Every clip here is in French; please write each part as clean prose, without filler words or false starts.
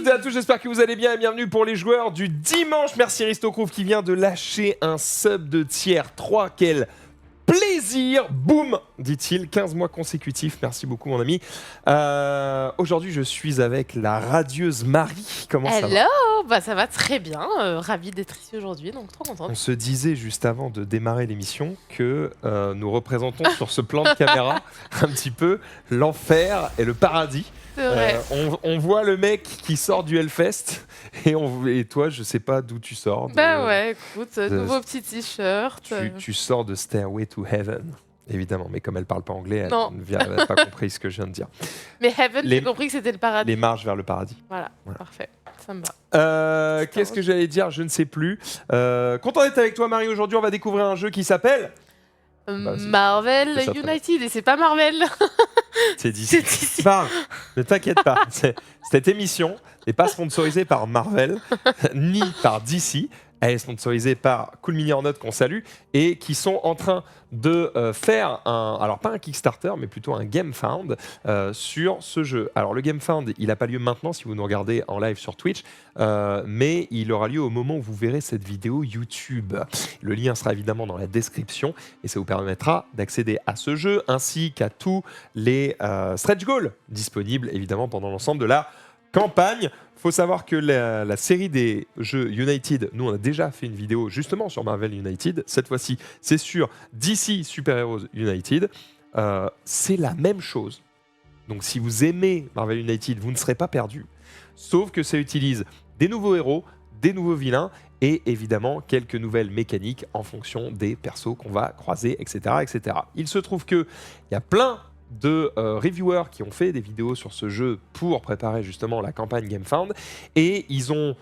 et à tous, j'espère que vous allez bien et bienvenue pour les joueurs du dimanche. Merci Ristocrouf qui vient de lâcher un sub de tiers 3. Quel plaisir, boum, dit-il, 15 mois consécutifs. Merci beaucoup mon ami. Aujourd'hui je suis avec la radieuse Marie. Comment ça va? Hello, bah ça va très bien, ravie d'être ici aujourd'hui, donc trop contente. On se disait juste avant de démarrer l'émission que nous représentons sur ce plan de caméra un petit peu l'enfer et le paradis. C'est vrai. On voit le mec qui sort du Hellfest et toi, je sais pas d'où tu sors. Bah ouais, écoute, nouveau petit t-shirt. Tu sors de Stairway to Heaven, évidemment, mais comme elle parle pas anglais, elle Non. n'a pas compris ce que je viens de dire. Mais Heaven, Les- j'ai compris que c'était le paradis. Les marches vers le paradis. Voilà, Voilà. parfait, ça me va. Qu'est-ce que j'allais dire? Je ne sais plus. Content d'être avec toi, Marie. Aujourd'hui, on va découvrir un jeu qui s'appelle. Bah, c'est Marvel ça, très United, et c'est pas Marvel. C'est d'ici. C'est d'ici. Enfin, ne t'inquiète pas. Cette émission n'est pas sponsorisée par Marvel ni par DC. Elle est sponsorisée par Cool Mini or Not qu'on salue et qui sont en train de faire alors pas un Kickstarter mais plutôt un Game Found sur ce jeu. Alors le Game Found il n'a pas lieu maintenant si vous nous regardez en live sur Twitch, mais il aura lieu au moment où vous verrez cette vidéo YouTube. Le lien sera évidemment dans la description et ça vous permettra d'accéder à ce jeu ainsi qu'à tous les stretch goals disponibles évidemment pendant l'ensemble de la campagne. Faut savoir que la série des jeux United, nous on a déjà fait une vidéo justement sur Marvel United. Cette fois-ci, c'est sur DC Super Heroes United. C'est la même chose. Donc si vous aimez Marvel United, vous ne serez pas perdu. Sauf que ça utilise des nouveaux héros, des nouveaux vilains et évidemment quelques nouvelles mécaniques en fonction des persos qu'on va croiser, etc., etc. Il se trouve qu'il y a plein de reviewers qui ont fait des vidéos sur ce jeu pour préparer justement la campagne GameFound et ils ont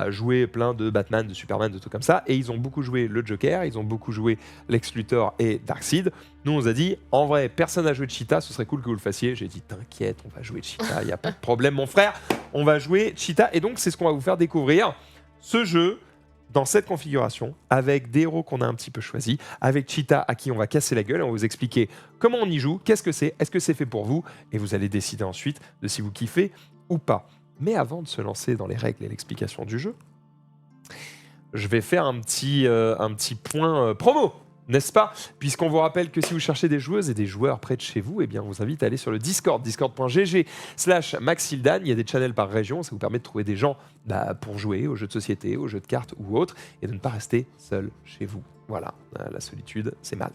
joué plein de Batman, de Superman, de trucs comme ça et ils ont beaucoup joué le Joker, ils ont beaucoup joué Lex Luthor et Darkseid. Nous on nous a dit en vrai personne n'a joué Cheetah, ce serait cool que vous le fassiez. J'ai dit t'inquiète, on va jouer Cheetah, il n'y a pas de problème mon frère, on va jouer Cheetah et donc c'est ce qu'on va vous faire découvrir, ce jeu dans cette configuration, avec des héros qu'on a un petit peu choisis, avec Cheetah à qui on va casser la gueule, on va vous expliquer comment on y joue, qu'est-ce que c'est, est-ce que c'est fait pour vous, et vous allez décider ensuite de si vous kiffez ou pas. Mais avant de se lancer dans les règles et l'explication du jeu, je vais faire un petit point promo, n'est-ce pas? Puisqu'on vous rappelle que si vous cherchez des joueuses et des joueurs près de chez vous, eh bien, on vous invite à aller sur le Discord, discord.gg/maxildan. Il y a des channels par région, ça vous permet de trouver des gens pour jouer aux jeux de société, aux jeux de cartes ou autres, et de ne pas rester seul chez vous. Voilà, la solitude, c'est mal.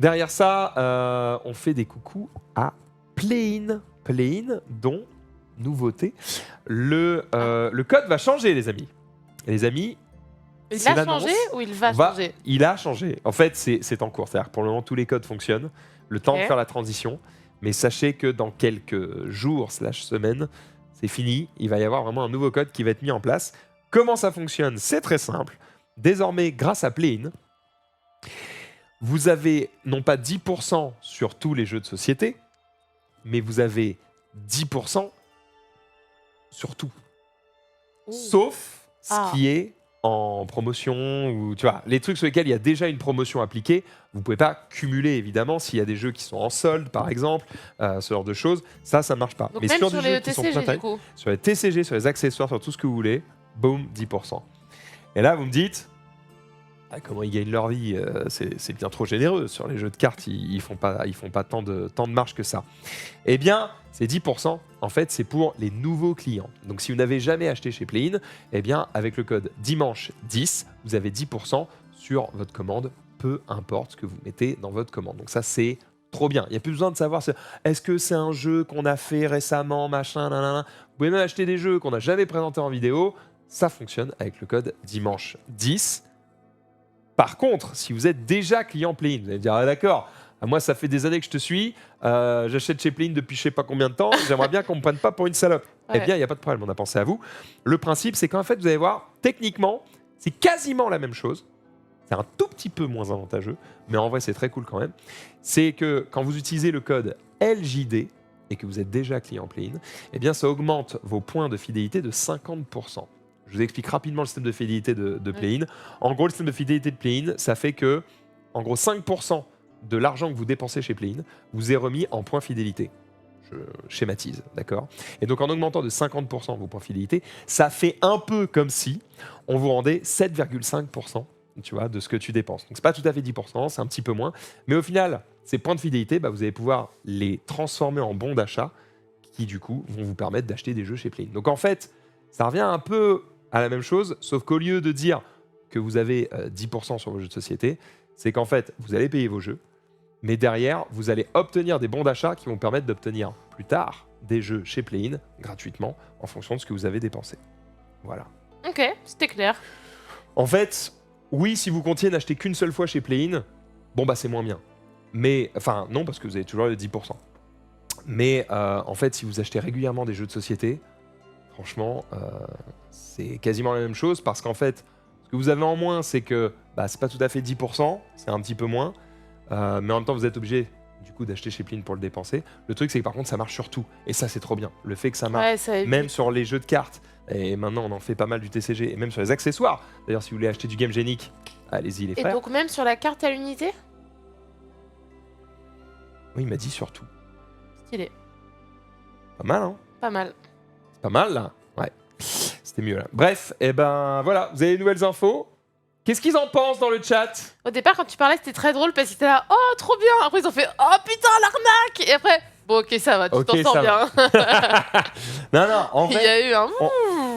Derrière ça, on fait des coucous à Play'in. Play'in, dont, nouveauté, le code va changer, les amis. Et les amis, Il c'est a l'annonce. changé ou il va changer? Il a changé. En fait, c'est en cours. C'est-à-dire que pour le moment, tous les codes fonctionnent. Le temps de faire la transition. Mais sachez que dans quelques jours/semaines, c'est fini. Il va y avoir vraiment un nouveau code qui va être mis en place. Comment ça fonctionne? C'est très simple. Désormais, grâce à Play'in, vous avez non pas 10% sur tous les jeux de société, mais vous avez 10% sur tout. Ouh. Sauf ce qui est en promotion ou tu vois les trucs sur lesquels il y a déjà une promotion appliquée, vous pouvez pas cumuler évidemment s'il y a des jeux qui sont en solde par exemple, ce genre de choses, ça marche pas. Donc mais même sur sur des les jeux qui sont TCG plein du coup. sur les TCG, sur les accessoires, sur tout ce que vous voulez, boum, 10%. Et là vous me dites comment ils gagnent leur vie, c'est bien trop généreux sur les jeux de cartes, ils font pas tant de marge que ça. Eh bien, ces 10%, en fait, c'est pour les nouveaux clients. Donc, si vous n'avez jamais acheté chez Play'in, eh bien, avec le code dimanche10, vous avez 10% sur votre commande, peu importe ce que vous mettez dans votre commande. Donc, ça, c'est trop bien. Il n'y a plus besoin de savoir est-ce que c'est un jeu qu'on a fait récemment, machin, nanana. Vous pouvez même acheter des jeux qu'on n'a jamais présentés en vidéo. Ça fonctionne avec le code dimanche10. Par contre, si vous êtes déjà client Play'in, vous allez me dire ah, d'accord, moi ça fait des années que je te suis, j'achète chez Play'in depuis je sais pas combien de temps, j'aimerais bien qu'on me prenne pas pour une salope. Ouais. Eh bien, il n'y a pas de problème, on a pensé à vous. Le principe, c'est qu'en fait, vous allez voir, techniquement, c'est quasiment la même chose. C'est un tout petit peu moins avantageux, mais en vrai, c'est très cool quand même. C'est que quand vous utilisez le code LJD et que vous êtes déjà client Play'in, eh bien, ça augmente vos points de fidélité de 50%. Je vous explique rapidement le système de fidélité de Play'in. En gros, le système de fidélité de Play'in, ça fait que, en gros, 5% de l'argent que vous dépensez chez Play'in vous est remis en points fidélité. Je schématise, d'accord? Et donc en augmentant de 50% vos points fidélité, ça fait un peu comme si on vous rendait 7,5%, tu vois, de ce que tu dépenses. Donc c'est pas tout à fait 10%, c'est un petit peu moins. Mais au final, ces points de fidélité, bah, vous allez pouvoir les transformer en bons d'achat qui du coup vont vous permettre d'acheter des jeux chez Play. Donc en fait, ça revient un peu à la même chose, sauf qu'au lieu de dire que vous avez 10% sur vos jeux de société, c'est qu'en fait, vous allez payer vos jeux, mais derrière, vous allez obtenir des bons d'achat qui vont permettre d'obtenir plus tard des jeux chez Play-in gratuitement en fonction de ce que vous avez dépensé. Voilà. Ok, c'était clair. En fait, oui, si vous comptiez n'acheter qu'une seule fois chez Play-in, bon bah c'est moins bien. Mais, enfin non, parce que vous avez toujours les 10%. Mais en fait, si vous achetez régulièrement des jeux de société, franchement, c'est quasiment la même chose parce qu'en fait, ce que vous avez en moins, c'est que bah, c'est pas tout à fait 10%, c'est un petit peu moins, mais en même temps, vous êtes obligé du coup d'acheter chez Play-in pour le dépenser. Le truc, c'est que par contre, ça marche sur tout, et ça, c'est trop bien. Le fait que ça marche, Ouais, ça évite. même sur les jeux de cartes, et maintenant, on en fait pas mal du TCG, et même sur les accessoires. D'ailleurs, si vous voulez acheter du Game Genic, allez-y les Et frères. donc même sur la carte à l'unité? Oui, il m'a dit sur tout. Stylé. Pas mal, hein? Pas mal. C'est pas mal, là. Ouais. C'était mieux, là. Bref, et ben voilà, vous avez les nouvelles infos. Qu'est-ce qu'ils en pensent dans le chat? Au départ, quand tu parlais, c'était très drôle parce qu'ils étaient là, oh, trop bien. Après, ils ont fait, oh putain, l'arnaque. Et après, bon, ok, ça va, tu Ok, t'en sors ça bien. Non, non, en Il y vrai... a eu un.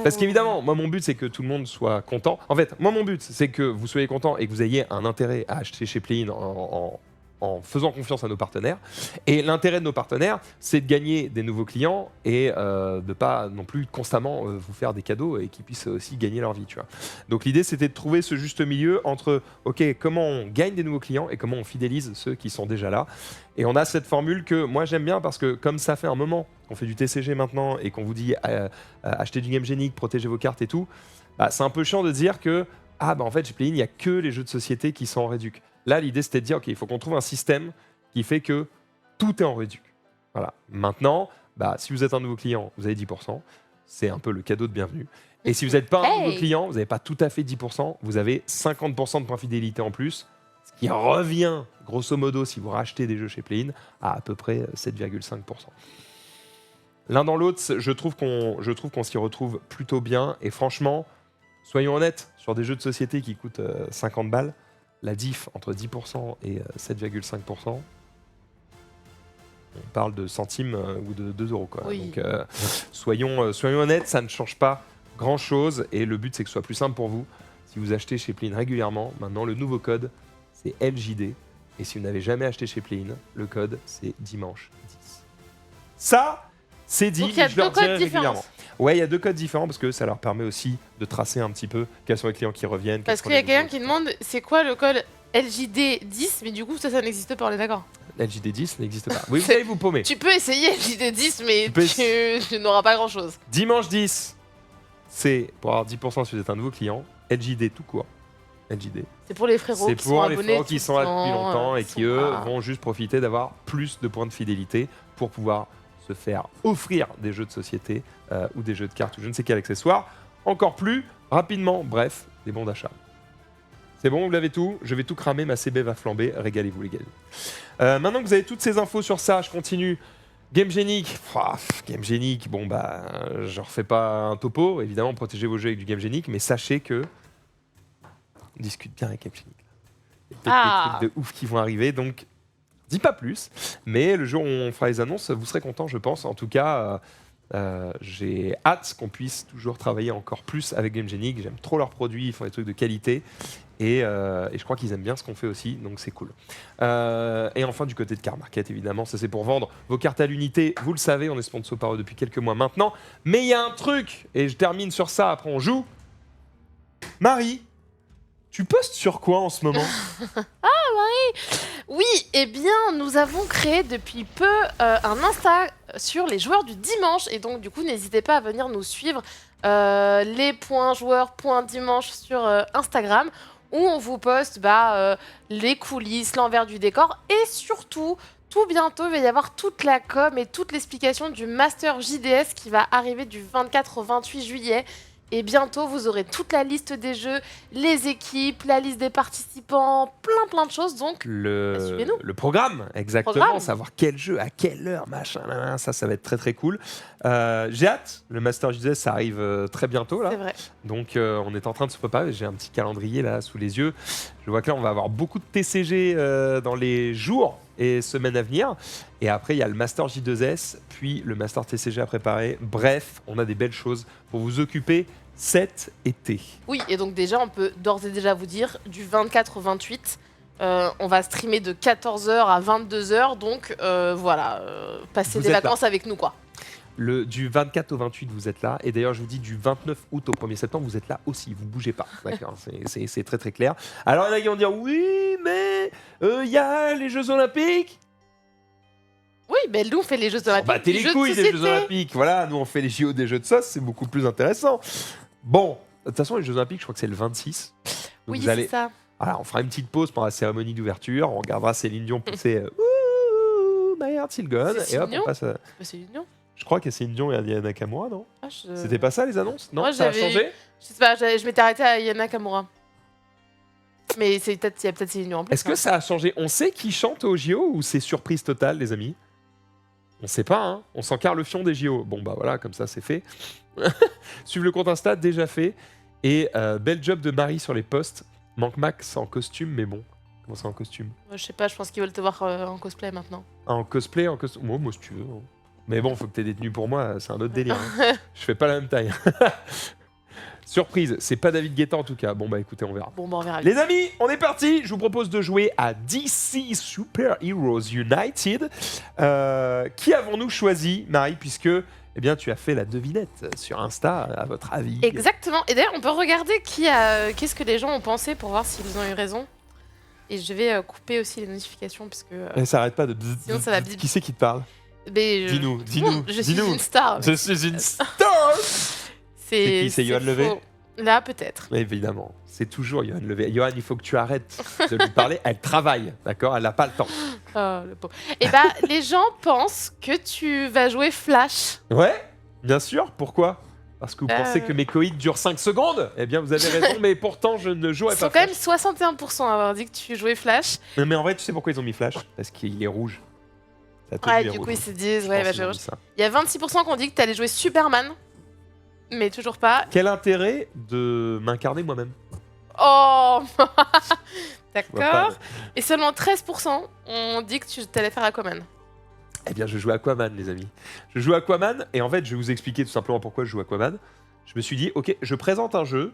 Parce qu'évidemment, moi, mon but, c'est que tout le monde soit content. En fait, moi, mon but, c'est que vous soyez content et que vous ayez un intérêt à acheter chez Play-in en faisant confiance à nos partenaires. Et l'intérêt de nos partenaires, c'est de gagner des nouveaux clients et de pas non plus constamment vous faire des cadeaux et qu'ils puissent aussi gagner leur vie, tu vois. Donc l'idée, c'était de trouver ce juste milieu entre, ok, comment on gagne des nouveaux clients et comment on fidélise ceux qui sont déjà là. Et on a cette formule que moi j'aime bien parce que comme ça fait un moment qu'on fait du TCG maintenant et qu'on vous dit achetez du Game Genic, protégez vos cartes et tout, bah, c'est un peu chiant de dire que ah bah en fait chez Play-in il n'y a que les jeux de société qui sont en réduc. Là l'idée c'était de dire ok il faut qu'on trouve un système qui fait que tout est en réduc. Voilà. Maintenant, bah, si vous êtes un nouveau client, vous avez 10%, c'est un peu le cadeau de bienvenue. Et si vous n'êtes pas un nouveau client, vous n'avez pas tout à fait 10%, vous avez 50% de points fidélité en plus, ce qui revient, grosso modo, si vous rachetez des jeux chez Play-in, à peu près 7,5%. L'un dans l'autre, je trouve qu'on s'y retrouve plutôt bien. Et franchement, soyons honnêtes, sur des jeux de société qui coûtent 50 balles, la diff entre 10% et 7,5%, on parle de centimes ou de 2 euros. Quoi. Oui. Donc, soyons honnêtes, ça ne change pas grand-chose. Et le but, c'est que ce soit plus simple pour vous. Si vous achetez chez Play-in régulièrement, maintenant, le nouveau code, c'est LJD. Et si vous n'avez jamais acheté chez Play-in, le code, c'est dimanche 10. Ça, c'est dit, Donc il y a je leur deux codes dirai différents. régulièrement. Ouais, il y a 2 codes différents parce que ça leur permet aussi de tracer un petit peu quels sont les clients qui reviennent. Parce qu'il y a quelqu'un qui demande, c'est quoi le code LJD10? Mais du coup, ça n'existe pas, on est d'accord. LJD10 n'existe pas. Oui, vous allez vous paumer. Tu peux essayer LJD10, mais Tu peux tu n'auras pas grand-chose. Dimanche 10, c'est pour avoir 10% si vous êtes un nouveau client. LJD tout court. LJD. C'est pour les frérots C'est qui sont pour les abonnés frérots qui sont là depuis longtemps et qui qui, sont eux, pas- vont juste profiter d'avoir plus de points de fidélité pour pouvoir se faire offrir des jeux de société ou des jeux de cartes ou je ne sais quel accessoire. Encore plus rapidement, bref, des bons d'achat. C'est bon, vous l'avez tout. Je vais tout cramer, ma CB va flamber. Régalez-vous, les gars. Maintenant que vous avez toutes ces infos sur ça, je continue. Game Genic. Game Genic, bon bah, je refais pas un topo. Évidemment, protégez vos jeux avec du Game Genic, mais sachez que on discute bien avec Game Genic. Il y a peut-être des trucs de ouf qui vont arriver, donc dis pas plus. Mais le jour où on fera les annonces, vous serez contents, je pense. En tout cas, j'ai hâte qu'on puisse toujours travailler encore plus avec Game Genic. J'aime trop leurs produits, ils font des trucs de qualité. Et je crois qu'ils aiment bien ce qu'on fait aussi, donc c'est cool. Et enfin, du côté de Car Market, évidemment, ça c'est pour vendre vos cartes à l'unité. Vous le savez, on est sponsor par eux depuis quelques mois maintenant. Mais il y a un truc, et je termine sur ça, après on joue. Marie, tu postes sur quoi en ce moment? Oui, eh bien, nous avons créé depuis peu un Insta sur les joueurs du dimanche. Et donc, du coup, n'hésitez pas à venir nous suivre les.joueurs.dimanche sur Instagram, où on vous poste les coulisses, l'envers du décor. Et surtout, tout bientôt, il va y avoir toute la com et toute l'explication du Master JDS qui va arriver du 24 au 28 juillet. Et bientôt, vous aurez toute la liste des jeux, les équipes, la liste des participants, plein de choses. Donc, suivez-nous. Le programme, exactement. Programme. Savoir quel jeu, à quelle heure, machin, là, là, ça va être très très cool. J'ai hâte. Le Master JDS, ça arrive très bientôt là. C'est vrai. Donc on est en train de se préparer. J'ai un petit calendrier là sous les yeux. Je vois que là, on va avoir beaucoup de TCG dans les jours et semaines à venir. Et après, il y a le Master J2S, puis le Master TCG à préparer. Bref, on a des belles choses pour vous occuper cet été. Oui, et donc déjà, on peut d'ores et déjà vous dire, du 24 au 28, on va streamer de 14h à 22h. Donc voilà, passez Vous des êtes vacances avec nous, quoi. Du 24 au 28, vous êtes là. Et d'ailleurs, je vous dis, du 29 août au 1er septembre, vous êtes là aussi. Vous bougez pas. D'accord, c'est très très clair. Alors, il y en a qui vont dire, oui, mais il y a les Jeux Olympiques. Oui, mais nous, on fait les Jeux Olympiques. Bah, t'es les jeux de couilles des société. Jeux Olympiques. Voilà, nous, on fait les JO des Jeux de sauce. C'est beaucoup plus intéressant. Bon, de toute façon, les Jeux Olympiques, je crois que c'est le 26. Donc, Oui, vous c'est allez... ça. Voilà, on fera une petite pause pendant la cérémonie d'ouverture. On regardera Céline Dion pousser Ouh, my heart still gone. C'est Et hop, Céline on passe à... C'est l'union. Je crois qu'il y a Céline Dion et Aya Nakamura, non Ah, je... C'était pas ça les annonces? Non, Moi, ça a j'avais- changé? Je sais pas, je m'étais arrêtée à Yana Kamura. Mais il y a peut-être ces unions en plus. Est-ce que ça a changé? On sait qui chante au JO ou c'est surprise totale, les amis? On sait pas, hein. On s'encarre le fion des JO. Bon, bah voilà, comme ça, c'est fait. Suivre le compte Insta, déjà fait. Et bel job de Marie sur les posts. Manque Max en costume, mais bon. Comment ça en costume? Je sais pas, je pense qu'ils veulent te voir en cosplay maintenant. Ah, en cosplay, en costume? Moi, si tu veux. Hein. Mais bon, faut que t'aies des tenues pour moi, c'est un autre délire. Hein. Je fais pas la même taille. Surprise, c'est pas David Guetta en tout cas. Bon, bah écoutez, on verra. Bon, bah on verra. Les amis, on est parti. Je vous propose de jouer à DC Super Heroes United. Qui avons-nous choisi, Marie, puisque eh bien, tu as fait la devinette sur Insta, à votre avis? Exactement. Et d'ailleurs, on peut regarder qu'est-ce que les gens ont pensé pour voir s'ils ont eu raison. Et je vais couper aussi les notifications parce que. Et ça arrête pas de... Sinon, ça va bip. Qui c'est qui te parle? Mais, Dis-nous, Bon, dis-nous, je suis dis-nous. une star. Je suis une star. C'est qui? C'est Johan Levé? faux. Là, peut-être. Évidemment, c'est toujours Johan Levé. Johan, il faut que tu arrêtes de lui parler. Elle travaille, d'accord? Elle n'a pas le temps. Oh, le pauvre. Et bah, les gens pensent que tu vas jouer Flash. Ouais, bien sûr. Pourquoi? Parce que vous pensez que mes coïts durent 5 secondes? Eh bien, vous avez raison, mais pourtant, je ne jouerai Ils pas sont quand Flash. même 61% à avoir dit que tu jouais Flash. Non, mais en vrai, tu sais pourquoi ils ont mis Flash? Parce qu'il est rouge. Sa tenue Ouais, est du rouge. coup, ils se disent, Je ouais, pense bah, qu'ils je ont rouge. mis ça. Il y a 26% qui ont dit que tu allais jouer Superman. Mais toujours pas. Quel intérêt de m'incarner moi-même? Oh Je vois pas. D'accord. Et seulement 13% ont dit que tu allais faire Aquaman. Eh bien, je joue Aquaman, les amis. Je joue Aquaman, et en fait, je vais vous expliquer tout simplement pourquoi je joue Aquaman. Je me suis dit, ok, je présente un jeu.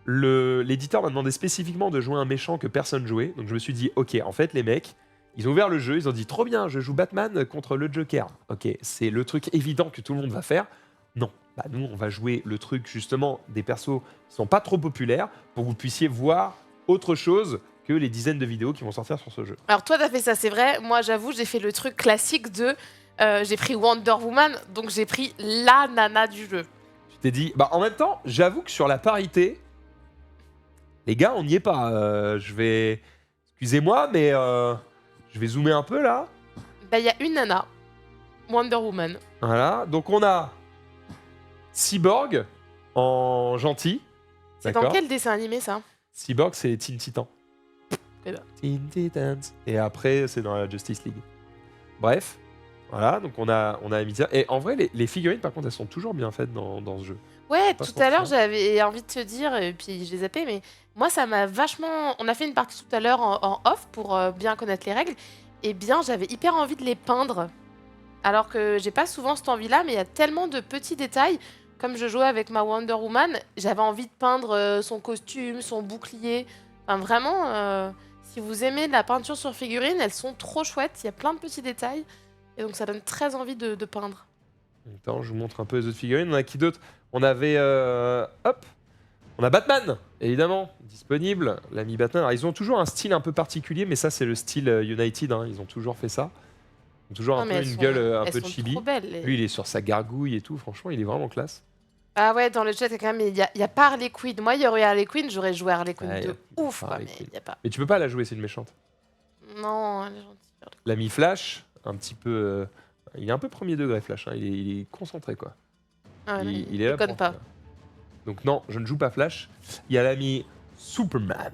L'éditeur m'a demandé spécifiquement de jouer un méchant que personne jouait. Donc je me suis dit, ok, en fait, les mecs, ils ont ouvert le jeu, ils ont dit, trop bien, je joue Batman contre le Joker. Ok, c'est le truc évident que tout le monde va faire. Non, bah nous, on va jouer le truc, justement, des persos qui sont pas trop populaires, pour que vous puissiez voir autre chose que les dizaines de vidéos qui vont sortir sur ce jeu. Alors toi, t'as fait ça, c'est vrai. Moi, j'avoue, j'ai fait le truc classique de... j'ai pris Wonder Woman, donc j'ai pris la nana du jeu. Tu t'es dit, bah en même temps, j'avoue que sur la parité, les gars, on n'y est pas. Je vais... Excusez-moi, mais je vais zoomer un peu là. Bah, il y a une nana, Wonder Woman. Voilà, donc on a Cyborg en gentil. C'est dans D'accord. quel dessin animé, ça? Cyborg, c'est les Teen Titans. Eh ben. Teen Titans. Et après, c'est dans la Justice League. Bref, voilà, donc on a Amicia. Et en vrai, les figurines, par contre, elles sont toujours bien faites dans ce jeu. Ouais, Pas tout se à l'heure, mentir. j'avais envie de te dire, et puis je les zappé, mais moi, ça m'a vachement... On a fait une partie tout à l'heure en off pour bien connaître les règles. Et bien, j'avais hyper envie de les peindre. Alors que j'ai pas souvent cette envie-là, mais il y a tellement de petits détails. Comme je jouais avec ma Wonder Woman, j'avais envie de peindre son costume, son bouclier. Enfin, vraiment, si vous aimez la peinture sur figurine, elles sont trop chouettes. Il y a plein de petits détails. Et donc, ça donne très envie de peindre. Attends, je vous montre un peu les autres figurines. On a qui d'autre? On avait... hop. On a Batman, évidemment, disponible. L'ami Batman. Alors, ils ont toujours un style un peu particulier, mais ça, c'est le style United. Hein. Ils ont toujours fait ça. Ils ont toujours Non, un mais peu elles une sont- gueule un elles peu sont chibi. trop belles. les- Lui, il est sur sa gargouille et tout. Franchement, il est vraiment classe. Ah ouais, dans le chat, il y a quand même... Il y a pas Harley Quinn. Moi, il y aurait Harley Quinn, j'aurais joué à Harley Quinn Ouais, y a de ouf. pas quoi, Harley mais Quinn. il y a pas. Mais tu peux pas la jouer, c'est une méchante. Non, elle est gentille. Harley Quinn. L'ami Flash, un petit peu... il est un peu premier degré, Flash. Hein. Il est concentré, quoi. Ah ouais, non, Il est là déconne pour- pas. Donc non, je ne joue pas Flash. Il y a l'ami Superman,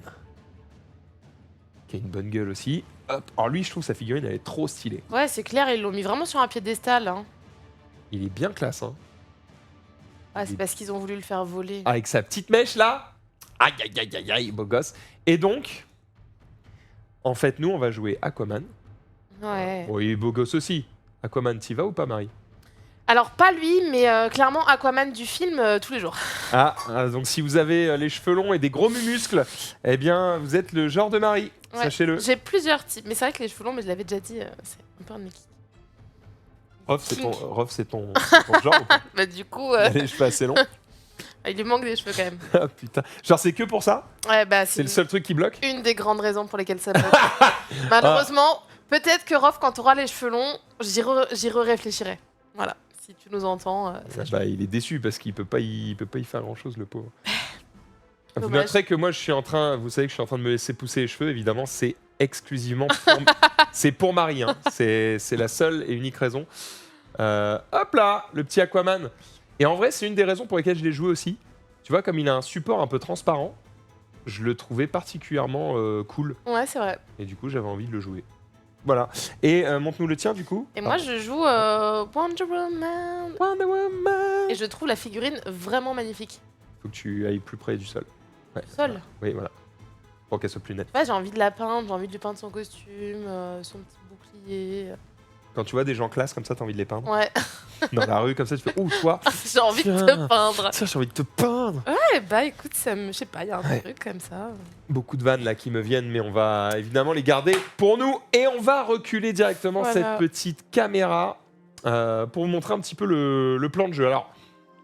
qui a une bonne gueule aussi. Hop. Alors lui, je trouve sa figurine, elle est trop stylée. Ouais, c'est clair, ils l'ont mis vraiment sur un piédestal. Hein. Il est bien classe, hein. Ouais, c'est parce qu'ils ont voulu le faire voler. Avec sa petite mèche là. Aïe, aïe, aïe, aïe, aïe, beau gosse. Et donc, en fait, nous, on va jouer Aquaman. Ouais. Bon, il est beau gosse aussi. Aquaman, t'y vas ou pas, Marie? Alors, pas lui, mais clairement Aquaman du film tous les jours. Donc si vous avez les cheveux longs et des gros muscles, eh bien, vous êtes le genre de Marie, Ouais. sachez-le. J'ai plusieurs types, mais c'est vrai que les cheveux longs, mais je l'avais déjà dit, c'est un peu un de mes kicks. Rof, c'est ton genre ou pas? Bah, du coup, Il a les cheveux assez longs. il lui manque des cheveux quand même. Ah putain. Genre, c'est que pour ça? Ouais, bah, C'est le seul truc qui bloque? une des grandes raisons pour lesquelles ça bloque. Malheureusement, peut-être que Rof, quand tu auras les cheveux longs, j'y réfléchirai. Voilà, si tu nous entends. Bah, il est déçu parce qu'il peut pas y faire grand chose, le pauvre. Vous Dommage. noterez que moi, vous savez que je suis en train de me laisser pousser les cheveux, évidemment, c'est exclusivement c'est pour Marie, hein. C'est la seule et unique raison. Hop là, le petit Aquaman. Et en vrai, c'est une des raisons pour lesquelles je l'ai joué aussi. Tu vois, comme il a un support un peu transparent, je le trouvais particulièrement cool. Ouais, c'est vrai. Et du coup, j'avais envie de le jouer. Voilà. Et montre-nous le tien, du coup. Et moi, je joue Wonder Woman. Wonder Woman. Et je trouve la figurine vraiment magnifique. Faut que tu ailles plus près du sol. Ouais. Sol. Oui, voilà. Pour qu'elle soit plus nette. Ouais, j'ai envie de la peindre, j'ai envie de lui peindre son costume, son petit bouclier. Quand tu vois des gens classe comme ça, t'as envie de les peindre. Ouais, Dans la rue, comme ça, tu fais « Ouh, toi j'ai envie de Tiens. te peindre. Tiens, j'ai envie de te peindre !» Ouais, bah écoute, je sais pas, il y a un Ouais. truc comme ça. Beaucoup de vannes là qui me viennent, mais on va évidemment les garder pour nous. Et on va reculer directement Voilà. cette petite caméra pour vous montrer un petit peu le plan de jeu. Alors,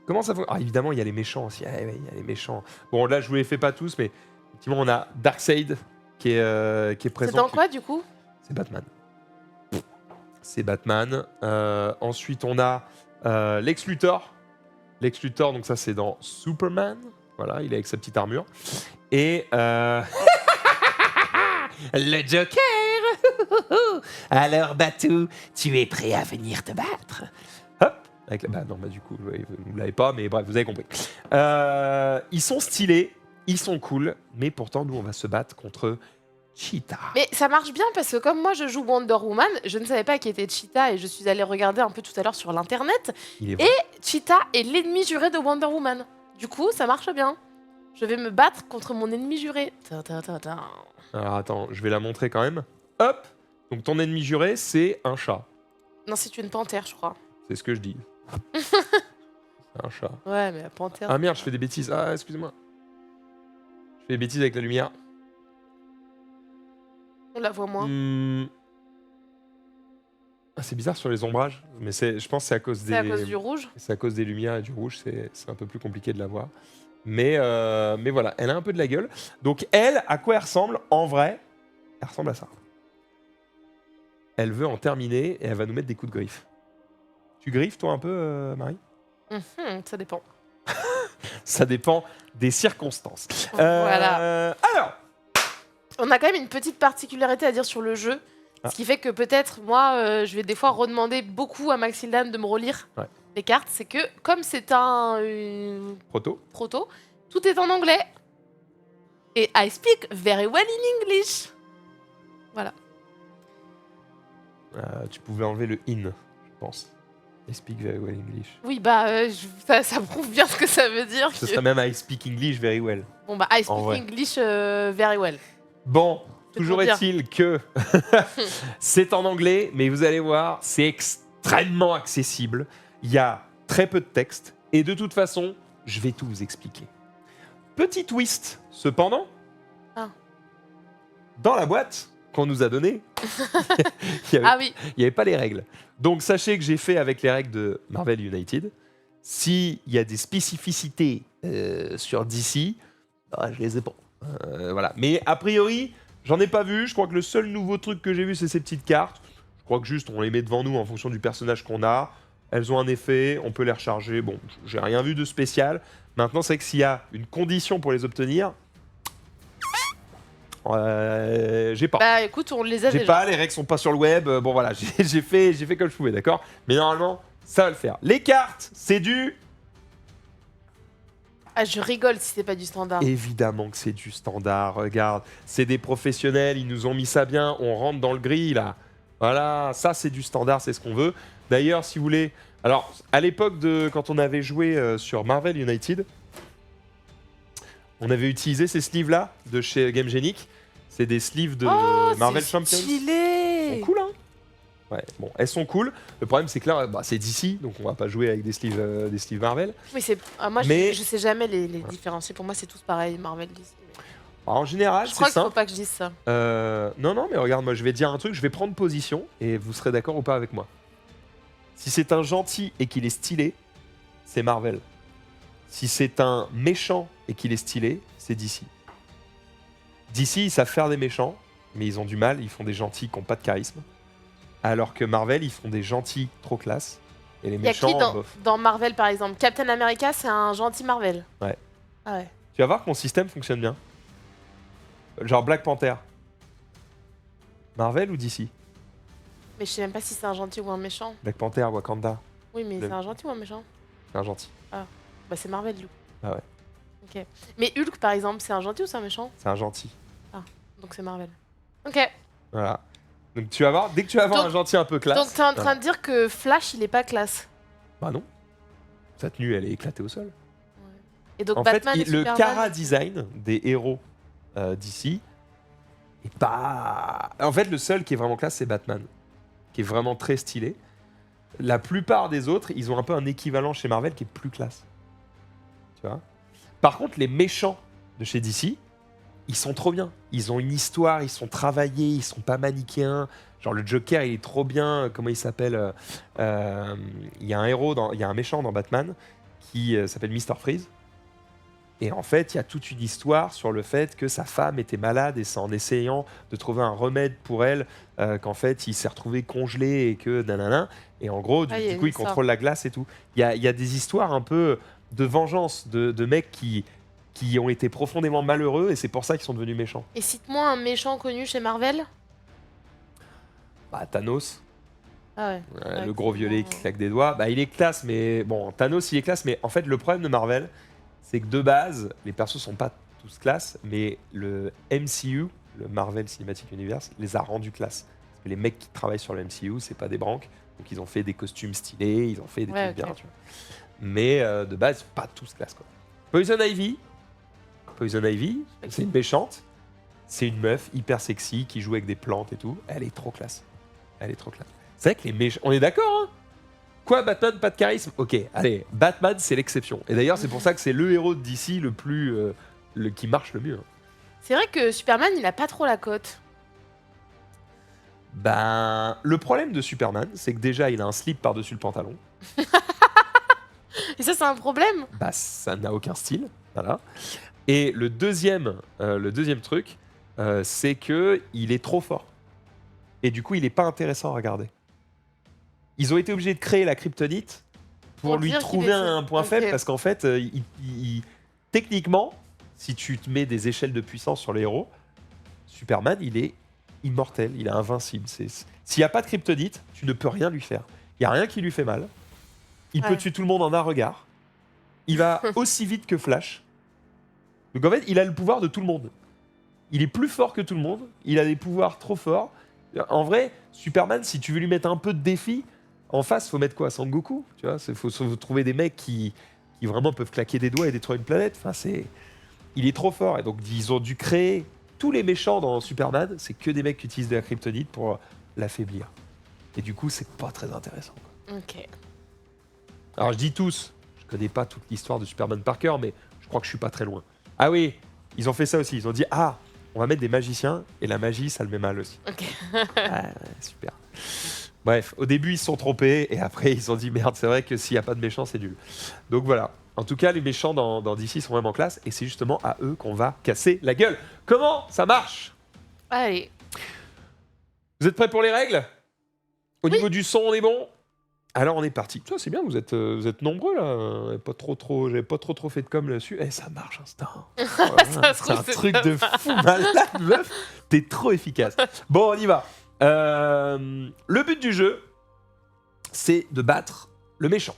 comment ça fonctionne? Évidemment, il y a les méchants aussi. Ah, ouais, il y a les méchants. Bon, là, je vous les fais pas tous, mais effectivement, on a Darkseid qui est présent. C'est dans quoi du coup? C'est Batman. C'est Batman. Ensuite, on a Lex Luthor. Lex Luthor, donc ça, c'est dans Superman. Voilà, il est avec sa petite armure. Et le Joker. Alors, Batou, tu es prêt à venir te battre? Hop. Avec bah non, bah du coup, vous l'avez pas, mais bref, vous avez compris. Ils sont stylés, ils sont cool, mais pourtant, nous, on va se battre contre Cheetah. Mais ça marche bien parce que comme moi je joue Wonder Woman, je ne savais pas qui était Cheetah et je suis allée regarder un peu tout à l'heure sur l'internet. Il est Et Cheetah est l'ennemi juré de Wonder Woman. Du coup, ça marche bien. Je vais me battre contre mon ennemi juré. Ta, ta, ta, ta. Alors attends, je vais la montrer quand même. Hop. Donc ton ennemi juré, c'est un chat. Non, c'est une panthère, je crois. C'est ce que je dis. C'est un chat. Ouais, mais la panthère. Ah merde, je fais des bêtises. Ah, excusez-moi. Je fais des bêtises avec la lumière. On la voit moins. Ah, c'est bizarre sur les ombrages, mais je pense que c'est à cause C'est à cause du rouge. C'est à cause des lumières et du rouge, c'est un peu plus compliqué de la voir. Mais voilà, elle a un peu de la gueule. Donc elle, à quoi elle ressemble? En vrai, elle ressemble à ça. Elle veut en terminer et elle va nous mettre des coups de griffe. Tu griffes toi un peu, Marie? Ça dépend. Ça dépend des circonstances. Voilà. Alors, On a quand même une petite particularité à dire sur le jeu. Ah. Ce qui fait que peut-être, moi, je vais des fois redemander beaucoup à Maxildan de me relire Ouais. les cartes. C'est que, comme c'est un proto. proto, tout est en anglais. Et I speak very well in English. Voilà. Tu pouvais enlever le in, je pense. I speak very well English. Oui, bah, ça prouve bien ce que ça veut dire. Ce que- serait même I speak English very well. Bon, bah, I En speak vrai. English very well. Bon, C'est toujours pour dire. est-il que c'est en anglais, mais vous allez voir, c'est extrêmement accessible. Il y a très peu de texte, et de toute façon, je vais tout vous expliquer. Petit twist, cependant, Ah. dans la boîte qu'on nous a donnée, il n'y Ah oui, avait pas les règles. Donc sachez que j'ai fait avec les règles de Marvel United. S'il y a des spécificités sur DC, je les ai pas. Voilà. Mais a priori, j'en ai pas vu. Je crois que le seul nouveau truc que j'ai vu, c'est ces petites cartes. Je crois que juste on les met devant nous en fonction du personnage qu'on a. Elles ont un effet, on peut les recharger. Bon, j'ai rien vu de spécial. Maintenant, c'est que s'il y a une condition pour les obtenir, j'ai pas. bah écoute, on les a J'ai déjà. pas, les règles sont pas sur le web. Bon voilà, j'ai fait comme je pouvais, d'accord? Mais normalement, ça va le faire. Les cartes, c'est du Ah, je rigole si c'est pas du standard. Évidemment que c'est du standard, regarde. C'est des professionnels, ils nous ont mis ça bien, on rentre dans le gris là. Voilà, ça c'est du standard, c'est ce qu'on veut. D'ailleurs, si vous voulez... Alors, à l'époque de quand on avait joué sur Marvel United, on avait utilisé ces sleeves-là de chez Game Genic. C'est des sleeves de Oh, Marvel c'est Champions. stylé. Elles sont cool, hein. Ouais, bon, elles sont cool. Le problème, c'est que là, c'est DC, donc on va pas jouer avec des sleeves Marvel. Oui, c'est. Moi, Mais- je sais jamais les différencier. Pour moi, c'est tous pareil, Marvel, DC. Alors, en général, Je c'est crois qu'il faut simple. pas que je dise ça. Non, mais regarde, moi, je vais te dire un truc, je vais prendre position et vous serez d'accord ou pas avec moi. Si c'est un gentil et qu'il est stylé, c'est Marvel. Si c'est un méchant et qu'il est stylé, c'est DC. DC, ils savent faire des méchants, mais ils ont du mal, ils font des gentils qui n'ont pas de charisme. Alors que Marvel, ils font des gentils trop classe. Et les Il y a méchants, qui bof. dans Marvel, par exemple? Captain America, c'est un gentil Marvel. Ouais. Ah ouais. Tu vas voir que mon système fonctionne bien. Genre Black Panther. Marvel ou DC? Mais je sais même pas si c'est un gentil ou un méchant. Black Panther, Wakanda, Oui, mais Le- c'est un gentil ou un méchant? c'est un gentil. Bah, c'est Marvel, du coup. Ah ouais. Ok. Mais Hulk, par exemple, c'est un gentil ou c'est un méchant? C'est un gentil. Donc c'est Marvel. Ok. Voilà. Donc tu vas voir, dès que tu vas voir Donc- un gentil un peu classe. Donc t'es en train de dire que Flash, il est pas classe. Bah non. Sa tenue, elle est éclatée au sol. Et donc En Batman fait, et le Superman. chara design des héros d'ici est pas. En fait, le seul qui est vraiment classe, c'est Batman, qui est vraiment très stylé. La plupart des autres, ils ont un peu un équivalent chez Marvel qui est plus classe. Tu vois. Par contre, les méchants de chez DC, ils sont trop bien. Ils ont une histoire, ils sont travaillés, ils sont pas manichéens. Genre le Joker, il est trop bien. Comment il s'appelle Il y a un héros, il y a un méchant dans Batman qui s'appelle Mr. Freeze. Et en fait, il y a toute une histoire sur le fait que sa femme était malade et c'est en essayant de trouver un remède pour elle qu'en fait, il s'est retrouvé congelé et que nanana. Et en gros, Ah, il y a du une coup, il histoire. contrôle la glace et tout. Il y a des histoires un peu de vengeance de mecs qui ont été profondément malheureux et c'est pour ça qu'ils sont devenus méchants. Et cite-moi un méchant connu chez Marvel. Bah, Thanos, Ah ouais. Ouais, le gros violet qui clairement. claque des doigts, bah, il est classe, mais bon, Thanos, il est classe, mais en fait, le problème de Marvel, c'est que de base, les persos sont pas tous classe, mais le MCU, le Marvel Cinematic Universe, les a rendus classe. Parce que les mecs qui travaillent sur le MCU, c'est pas des branques, donc ils ont fait des costumes stylés, ils ont fait des Ouais, trucs bien, ok. tu vois. Mais de base, ils sont pas tous classe, quoi. Poison Ivy, c'est une méchante. C'est une meuf hyper sexy qui joue avec des plantes et tout. Elle est trop classe. Elle est trop classe. C'est vrai que les méchants. On est d'accord, hein? Quoi, Batman, pas de charisme? Ok, allez, Batman, c'est l'exception. Et d'ailleurs, c'est pour ça que c'est le héros de DC le plus. Qui marche le mieux. Hein. C'est vrai que Superman, il a pas trop la cote. Ben. Le problème de Superman, c'est que déjà, il a un slip par-dessus le pantalon. Et ça, c'est un problème. Bah, ça n'a aucun style. Voilà. Et le deuxième truc, c'est que il est trop fort. Et du coup, il est pas intéressant à regarder. Ils ont été obligés de créer la kryptonite pour lui dire qu'il trouver est- un point Ok. faible parce qu'en fait, techniquement, si tu te mets des échelles de puissance sur les héros, Superman, il est immortel, il est invincible. S'il n'y a pas de kryptonite, tu ne peux rien lui faire. Il n'y a rien qui lui fait mal. Il peut Ouais. tuer tout le monde en un regard. Il va aussi vite que Flash. Donc en fait, il a le pouvoir de tout le monde. Il est plus fort que tout le monde. Il a des pouvoirs trop forts. En vrai, Superman, si tu veux lui mettre un peu de défi, en face, faut mettre quoi? Sangoku, tu vois? Faut trouver des mecs qui vraiment peuvent claquer des doigts et détruire une planète. Enfin, il est trop fort. Et donc, ils ont dû créer tous les méchants dans Superman. C'est que des mecs qui utilisent de la kryptonite pour l'affaiblir. Et du coup, c'est pas très intéressant. Ok. Alors, je dis tous. Je connais pas toute l'histoire de Superman par cœur, mais je crois que je suis pas très loin. Ah oui, ils ont fait ça aussi. Ils ont dit on va mettre des magiciens et la magie, ça le met mal aussi. Ok. Ouais, super. Bref, au début, ils se sont trompés et après, ils se sont dit merde, c'est vrai que s'il n'y a pas de méchants, c'est nul. Donc voilà. En tout cas, les méchants dans DC sont vraiment classe et c'est justement à eux qu'on va casser la gueule. Comment ça marche? Allez. Vous êtes prêts pour les règles? Au niveau du son, on est bon? Alors on est parti. Ça c'est bien, vous êtes nombreux là. J'avais pas trop fait de com là-dessus. Eh, ça marche, Instinct. Ça se C'est un trouve, c'est truc pas de fou malade, meuf. T'es trop efficace. Bon, on y va. Le but du jeu, c'est de battre le méchant.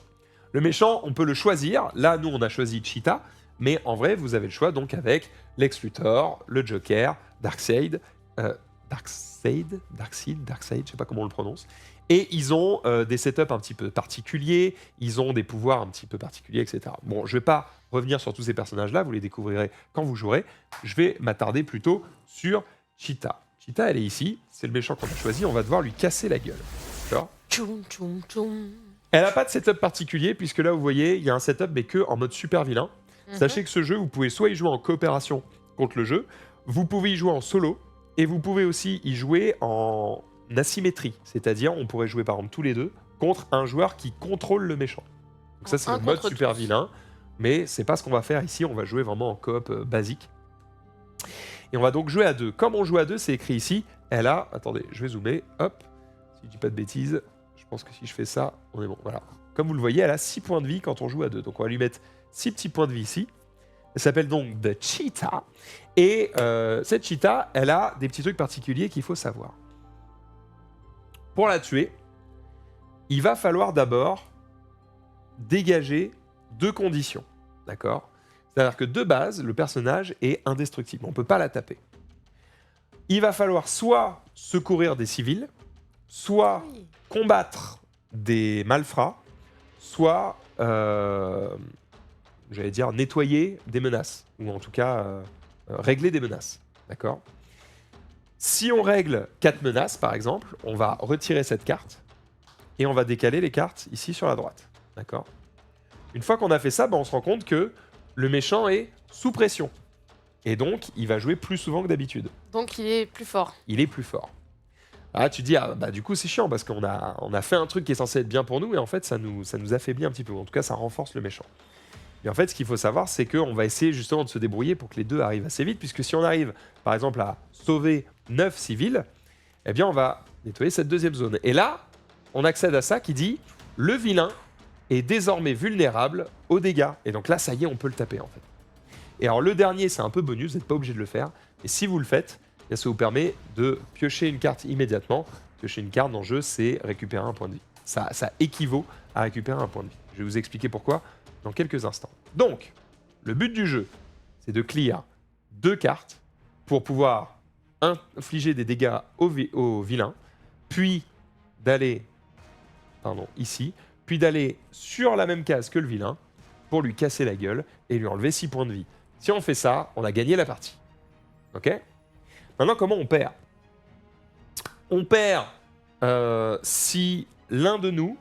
Le méchant, on peut le choisir. Là, nous, on a choisi Cheetah. Mais en vrai, vous avez le choix donc avec Lex Luthor, le Joker, Darkseid, Darkseid, je sais pas comment on le prononce. Et ils ont des setups un petit peu particuliers, ils ont des pouvoirs un petit peu particuliers, etc. Bon, je vais pas revenir sur tous ces personnages-là, vous les découvrirez quand vous jouerez. Je vais m'attarder plutôt sur Cheetah. Cheetah, elle est ici, c'est le méchant qu'on a choisi, on va devoir lui casser la gueule. D'accord ? Tchoum, tchoum, tchoum. Elle n'a pas de setup particulier, puisque là, vous voyez, il y a un setup, mais que en mode super vilain. Sachez que ce jeu, vous pouvez soit y jouer en coopération contre le jeu, vous pouvez y jouer en solo, et vous pouvez aussi y jouer en asymétrie. C'est-à-dire, on pourrait jouer par exemple tous les deux contre un joueur qui contrôle le méchant. Donc ça, c'est Un le mode contre super tous. vilain, mais c'est pas ce qu'on va faire ici, on va jouer vraiment en coop basique. Et on va donc jouer à deux. Comme on joue à deux, c'est écrit ici, elle a... Attendez, je vais zoomer, hop, si je dis pas de bêtises, je pense que si je fais ça, on est bon, voilà. Comme vous le voyez, elle a 6 points de vie quand on joue à deux. Donc on va lui mettre 6 petits points de vie ici. Elle s'appelle donc The Cheetah. Et cette Cheetah, elle a des petits trucs particuliers qu'il faut savoir. Pour la tuer, il va falloir d'abord dégager 2 conditions. D'accord ? C'est-à-dire que de base, le personnage est indestructible. On ne peut pas la taper. Il va falloir soit secourir des civils, soit Oui. combattre des malfrats, soit, j'allais dire, nettoyer des menaces, ou en tout cas régler des menaces. D'accord ? Si on règle 4 menaces, par exemple, on va retirer cette carte, et on va décaler les cartes ici sur la droite. D'accord ? Une fois qu'on a fait ça, on se rend compte que le méchant est sous pression. Et donc, il va jouer plus souvent que d'habitude. Donc il est plus fort. Il est plus fort. Ah, tu te dis, ah, bah, du coup, c'est chiant parce qu'on a fait un truc qui est censé être bien pour nous et en fait, ça nous affaiblit un petit peu. En tout cas, ça renforce le méchant. Et en fait, ce qu'il faut savoir, c'est qu'on va essayer justement de se débrouiller pour que les deux arrivent assez vite, puisque si on arrive, par exemple, à sauver 9 civils, eh bien, on va nettoyer cette deuxième zone. Et là, on accède à ça qui dit « Le vilain est désormais vulnérable aux dégâts ». Et donc là, ça y est, on peut le taper, en fait. Et alors, le dernier, c'est un peu bonus, vous n'êtes pas obligé de le faire. Et si vous le faites, ça vous permet de piocher une carte immédiatement. Piocher une carte dans le jeu, c'est récupérer un point de vie. Ça équivaut à récupérer un point de vie. Je vais vous expliquer pourquoi dans quelques instants. Donc, le but du jeu, c'est de clear 2 cartes pour pouvoir infliger des dégâts au vilain, puis d'aller ici, puis d'aller sur la même case que le vilain pour lui casser la gueule et lui enlever 6 points de vie. Si on fait ça, on a gagné la partie. Ok ? Maintenant, comment on perd ? On perd si l'un de nous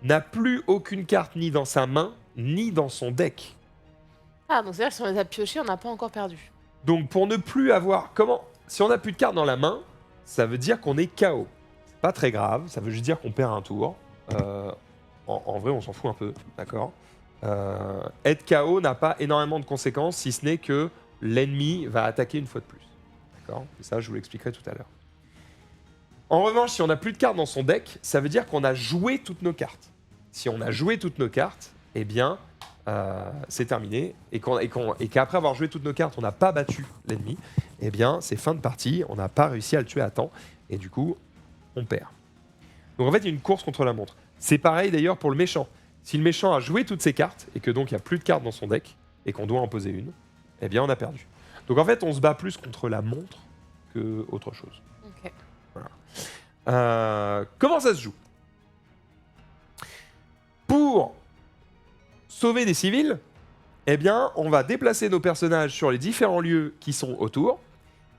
n'a plus aucune carte ni dans sa main, ni dans son deck. Ah, donc c'est-à-dire que si on les a piochés, on n'a pas encore perdu. Donc pour ne plus avoir... Si on n'a plus de cartes dans la main, ça veut dire qu'on est KO. C'est pas très grave, ça veut juste dire qu'on perd un tour. En vrai, on s'en fout un peu, d'accord ? Être KO n'a pas énormément de conséquences, si ce n'est que l'ennemi va attaquer une fois de plus. D'accord ? Et ça, je vous l'expliquerai tout à l'heure. En revanche, si on n'a plus de cartes dans son deck, ça veut dire qu'on a joué toutes nos cartes. Si on a joué toutes nos cartes, eh bien, c'est terminé. Et qu'après avoir joué toutes nos cartes, on n'a pas battu l'ennemi, eh bien, c'est fin de partie. On n'a pas réussi à le tuer à temps. Et du coup, on perd. Donc en fait, il y a une course contre la montre. C'est pareil d'ailleurs pour le méchant. Si le méchant a joué toutes ses cartes, et que donc il n'y a plus de cartes dans son deck, et qu'on doit en poser une, eh bien, on a perdu. Donc en fait, on se bat plus contre la montre que autre chose. Ok. Comment ça se joue ? Pour sauver des civils, eh bien, on va déplacer nos personnages sur les différents lieux qui sont autour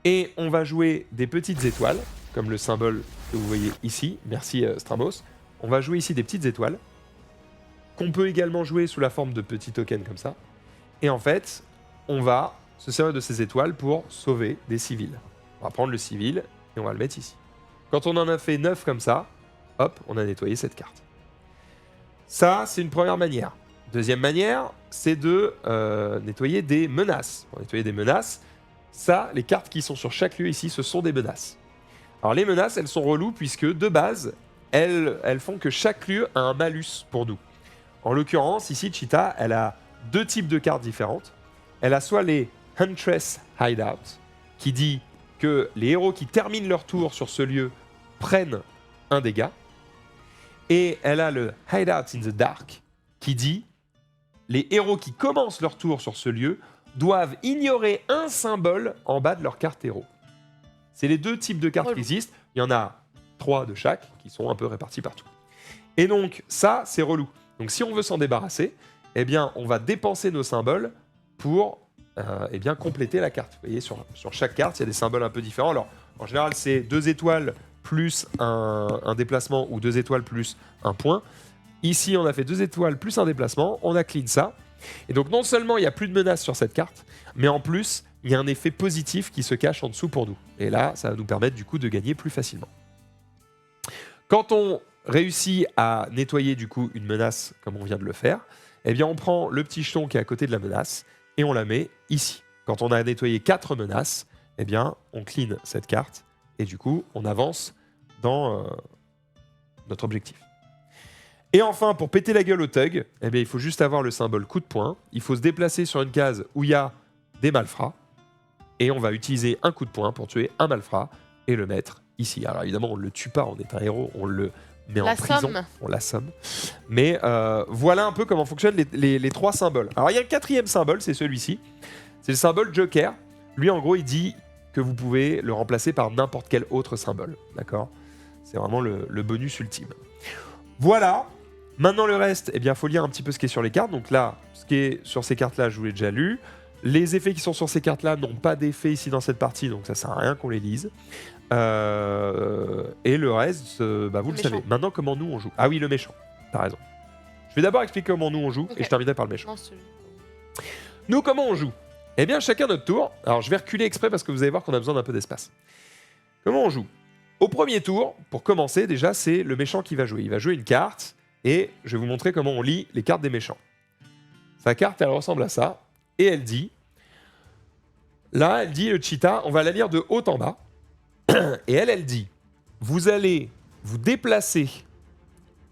et on va jouer des petites étoiles, comme le symbole que vous voyez ici. Merci Stramos. On va jouer ici des petites étoiles qu'on peut également jouer sous la forme de petits tokens comme ça. Et en fait, on va se servir de ces étoiles pour sauver des civils. On va prendre le civil et on va le mettre ici. Quand on en a fait 9 comme ça, hop, on a nettoyé cette carte. Ça, c'est une première manière. Deuxième manière, c'est de nettoyer des menaces. Pour nettoyer des menaces, ça, les cartes qui sont sur chaque lieu ici, ce sont des menaces. Alors les menaces, elles sont reloues puisque de base, elles font que chaque lieu a un malus pour nous. En l'occurrence, ici, Cheetah, elle a 2 types de cartes différentes. Elle a soit les Huntress Hideout, qui dit que les héros qui terminent leur tour sur ce lieu prennent un dégât. Et elle a le Hideout in the Dark, qui dit les héros qui commencent leur tour sur ce lieu doivent ignorer un symbole en bas de leur carte héros. C'est les 2 types de cartes qui existent. Il y en a 3 de chaque qui sont un peu répartis partout. Et donc ça, c'est relou. Donc si on veut s'en débarrasser, eh bien, on va dépenser nos symboles pour eh bien, compléter la carte. Vous voyez, sur chaque carte, il y a des symboles un peu différents. Alors, en général, c'est 2 étoiles plus un déplacement ou 2 étoiles plus un point. Ici, on a fait 2 étoiles plus un déplacement. On a clean ça. Et donc, non seulement il n'y a plus de menaces sur cette carte, mais en plus, il y a un effet positif qui se cache en dessous pour nous. Et là, ça va nous permettre du coup de gagner plus facilement. Quand on réussit à nettoyer du coup une menace comme on vient de le faire, eh bien on prend le petit jeton qui est à côté de la menace et on la met ici. Quand on a nettoyé 4 menaces, eh bien on clean cette carte et du coup on avance dans notre objectif. Et enfin, pour péter la gueule au thug, eh bien, il faut juste avoir le symbole coup de poing. Il faut se déplacer sur une case où il y a des malfrats et on va utiliser un coup de poing pour tuer un malfrat et le mettre ici. Alors évidemment, on ne le tue pas, on est un héros, on le met en prison, on l'assomme. Mais voilà un peu comment fonctionnent les 3 symboles. Alors il y a un 4e symbole, c'est celui-ci. C'est le symbole Joker. Lui, en gros, il dit que vous pouvez le remplacer par n'importe quel autre symbole. D'accord ? C'est vraiment le bonus ultime. Voilà. Maintenant, le reste, eh bien, faut lire un petit peu ce qui est sur les cartes. Donc là, ce qui est sur ces cartes-là, je vous l'ai déjà lu. Les effets qui sont sur ces cartes-là n'ont pas d'effet ici dans cette partie, donc ça sert à rien qu'on les lise. Et le reste, vous le savez. Maintenant, comment nous on joue ? Ah oui, le méchant. T'as raison. Je vais d'abord expliquer comment nous on joue, et je terminerai par le méchant. Nous, comment on joue ? Eh bien, chacun notre tour. Alors, je vais reculer exprès parce que vous allez voir qu'on a besoin d'un peu d'espace. Comment on joue ? Au premier tour, pour commencer, déjà, c'est le méchant qui va jouer. Il va jouer une carte, et je vais vous montrer comment on lit les cartes des méchants. Sa carte, elle ressemble à ça, et elle dit... Là, elle dit, le cheetah, on va la lire de haut en bas. Et elle dit, vous allez vous déplacer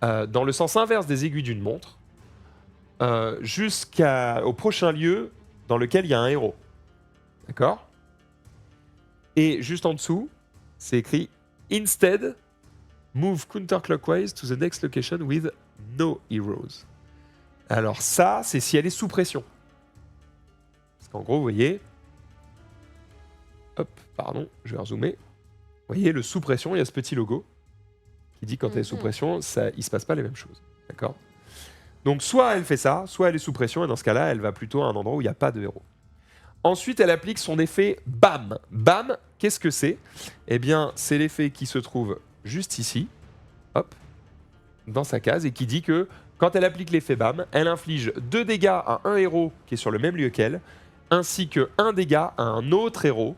dans le sens inverse des aiguilles d'une montre jusqu'au prochain lieu dans lequel il y a un héros. D'accord ? Et juste en dessous, c'est écrit « Instead, move counterclockwise to the next location with no heroes ». Alors ça, c'est si elle est sous pression. Parce qu'en gros, vous voyez... Hop, pardon, je vais rezoomer. Vous voyez, le sous pression, il y a ce petit logo qui dit quand elle est sous pression, il ne se passe pas les mêmes choses. D'accord ? Donc soit elle fait ça, soit elle est sous pression, et dans ce cas-là, elle va plutôt à un endroit où il n'y a pas de héros. Ensuite, elle applique son effet BAM. BAM, qu'est-ce que c'est ? Eh bien, c'est l'effet qui se trouve juste ici, hop, dans sa case, et qui dit que quand elle applique l'effet BAM, elle inflige 2 dégâts à un héros qui est sur le même lieu qu'elle, ainsi que 1 dégât à un autre héros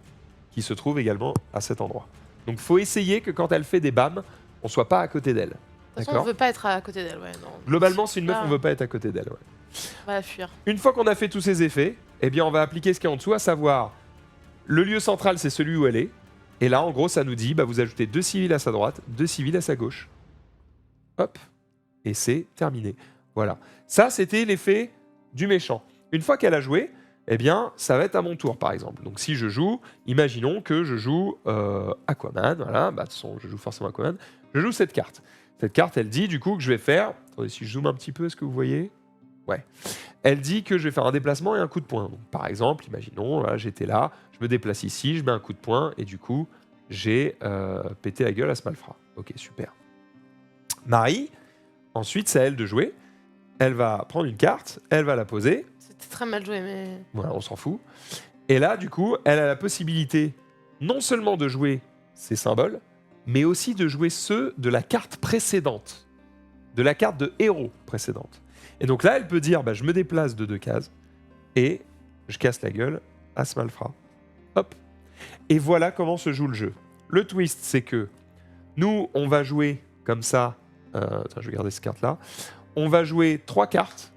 qui se trouve également à cet endroit. Donc, il faut essayer que quand elle fait des BAM, on ne soit pas à côté d'elle. De toute façon, on ne veut pas être à côté d'elle. Ouais, non. Globalement, c'est une meuf, on ne veut pas être à côté d'elle. Ouais. On va la fuir. Une fois qu'on a fait tous ces effets, eh bien, on va appliquer ce qui est en dessous, à savoir le lieu central, c'est celui où elle est. Et là, en gros, ça nous dit, vous ajoutez 2 civils à sa droite, 2 civils à sa gauche. Hop. Et c'est terminé. Voilà. Ça, c'était l'effet du méchant. Une fois qu'elle a joué, eh bien, ça va être à mon tour, par exemple. Donc, si je joue, imaginons que je joue Aquaman. Voilà, de toute façon, je joue forcément Aquaman. Je joue cette carte. Cette carte, elle dit, du coup, que je vais faire... Attendez, si je zoome un petit peu, est-ce que vous voyez ? Ouais. Elle dit que je vais faire un déplacement et un coup de poing. Donc, par exemple, imaginons, voilà, j'étais là, je me déplace ici, je mets un coup de poing, et du coup, j'ai pété la gueule à ce malfrat. Ok, super. Marie, ensuite, c'est à elle de jouer. Elle va prendre une carte, elle va la poser. C'était très mal joué, mais... Voilà, on s'en fout. Et là, du coup, elle a la possibilité non seulement de jouer ces symboles, mais aussi de jouer ceux de la carte précédente, de la carte de héros précédente. Et donc là, elle peut dire, je me déplace de 2 cases et je casse la gueule à ce malfrat. Hop. Et voilà comment se joue le jeu. Le twist, c'est que nous, on va jouer comme ça. Je vais garder cette carte-là. On va jouer 3 cartes.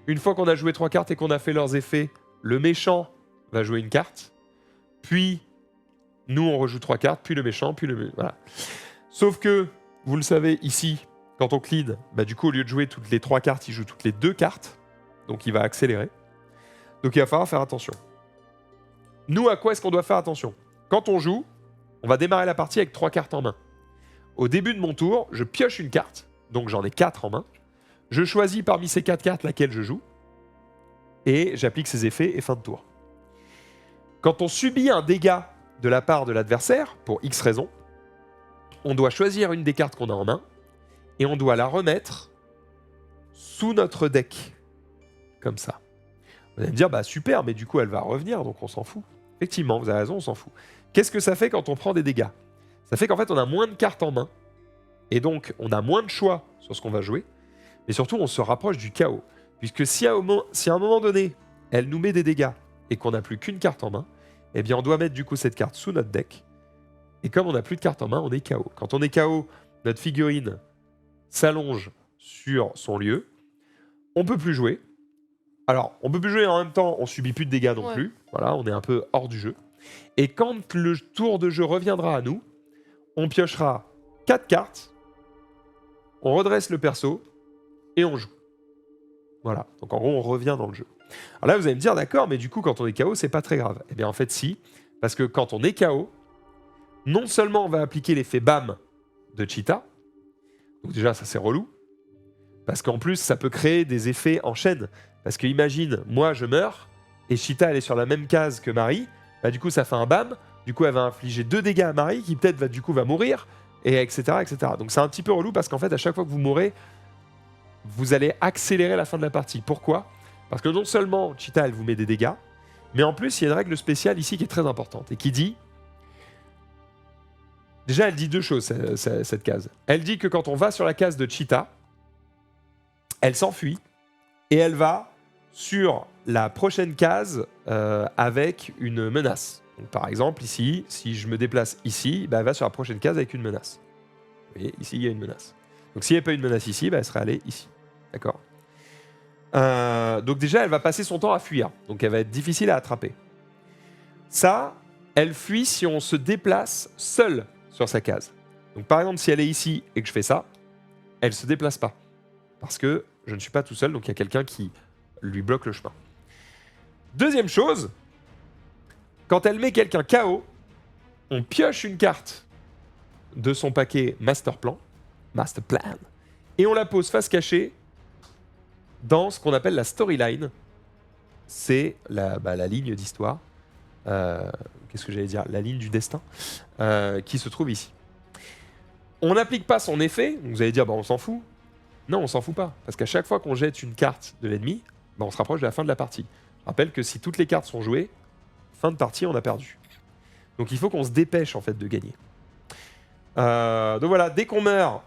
Une fois qu'on a joué 3 cartes et qu'on a fait leurs effets, le méchant va jouer une carte. Puis, nous, on rejoue 3 cartes, puis le méchant, puis le... Voilà. Sauf que, vous le savez, ici, quand on clean, du coup, au lieu de jouer toutes les 3 cartes, il joue toutes les 2 cartes. Donc, il va accélérer. Donc, il va falloir faire attention. Nous, à quoi est-ce qu'on doit faire attention ? Quand on joue, on va démarrer la partie avec 3 cartes en main. Au début de mon tour, je pioche une carte. Donc, j'en ai 4 en main. Je choisis parmi ces 4 cartes laquelle je joue. et j'applique ces effets et fin de tour. Quand on subit un dégât de la part de l'adversaire, pour X raison, on doit choisir une des cartes qu'on a en main et on doit la remettre sous notre deck. Comme ça. Vous allez me dire, bah super, mais du coup elle va revenir, donc on s'en fout. Effectivement, vous avez raison, on s'en fout. Qu'est-ce que ça fait quand on prend des dégâts? Ça fait qu'en fait on a moins de cartes en main, et donc on a moins de choix sur ce qu'on va jouer, mais surtout on se rapproche du chaos. Puisque si à un moment donné, elle nous met des dégâts, et qu'on n'a plus qu'une carte en main, eh bien on doit mettre du coup cette carte sous notre deck, et comme on n'a plus de cartes en main, on est KO. Quand on est KO, notre figurine s'allonge sur son lieu, on peut plus jouer. Alors, on peut plus jouer en même temps, on subit plus de dégâts non plus. Voilà, on est un peu hors du jeu. Et quand le tour de jeu reviendra à nous, on piochera 4 cartes, on redresse le perso et on joue. Voilà, donc en gros, on revient dans le jeu. Alors là, vous allez me dire, d'accord, mais du coup, quand on est KO, c'est pas très grave. Eh bien, en fait, si, parce que quand on est KO, non seulement on va appliquer l'effet BAM de Cheetah, donc déjà, ça c'est relou, parce qu'en plus, ça peut créer des effets en chaîne. Parce que imagine, moi je meurs, et Cheetah elle est sur la même case que Marie, bah du coup ça fait un bam, du coup elle va infliger 2 dégâts à Marie, qui peut-être va mourir, et etc., etc. Donc c'est un petit peu relou, parce qu'en fait à chaque fois que vous mourrez, vous allez accélérer la fin de la partie. Pourquoi? Parce que non seulement Cheetah elle vous met des dégâts, mais en plus il y a une règle spéciale ici qui est très importante, et qui dit... Déjà elle dit 2 choses, cette case. Elle dit que quand on va sur la case de Cheetah, elle s'enfuit, et elle va sur la prochaine case avec une menace. Donc, par exemple, ici, si je me déplace ici, bah, elle va sur la prochaine case avec une menace. Vous voyez, ici, il y a une menace. Donc s'il n'y avait pas une menace ici, bah, elle serait allée ici. D'accord. Donc déjà, elle va passer son temps à fuir. Donc elle va être difficile à attraper. Ça, elle fuit si on se déplace seul sur sa case. Donc par exemple, si elle est ici et que je fais ça, elle ne se déplace pas. Parce que je ne suis pas tout seul, donc il y a quelqu'un qui lui bloque le chemin. Deuxième chose, quand elle met quelqu'un KO, on pioche une carte de son paquet Master Plan, et on la pose face cachée dans ce qu'on appelle la storyline. C'est la ligne d'histoire. Qu'est-ce que j'allais dire? La ligne du destin qui se trouve ici. On n'applique pas son effet, vous allez dire bah, on s'en fout. Non, on s'en fout pas, parce qu'à chaque fois qu'on jette une carte de l'ennemi, bah, on se rapproche de la fin de la partie. Je rappelle que si toutes les cartes sont jouées, fin de partie, on a perdu. Donc il faut qu'on se dépêche en fait de gagner. Donc voilà, dès qu'on meurt,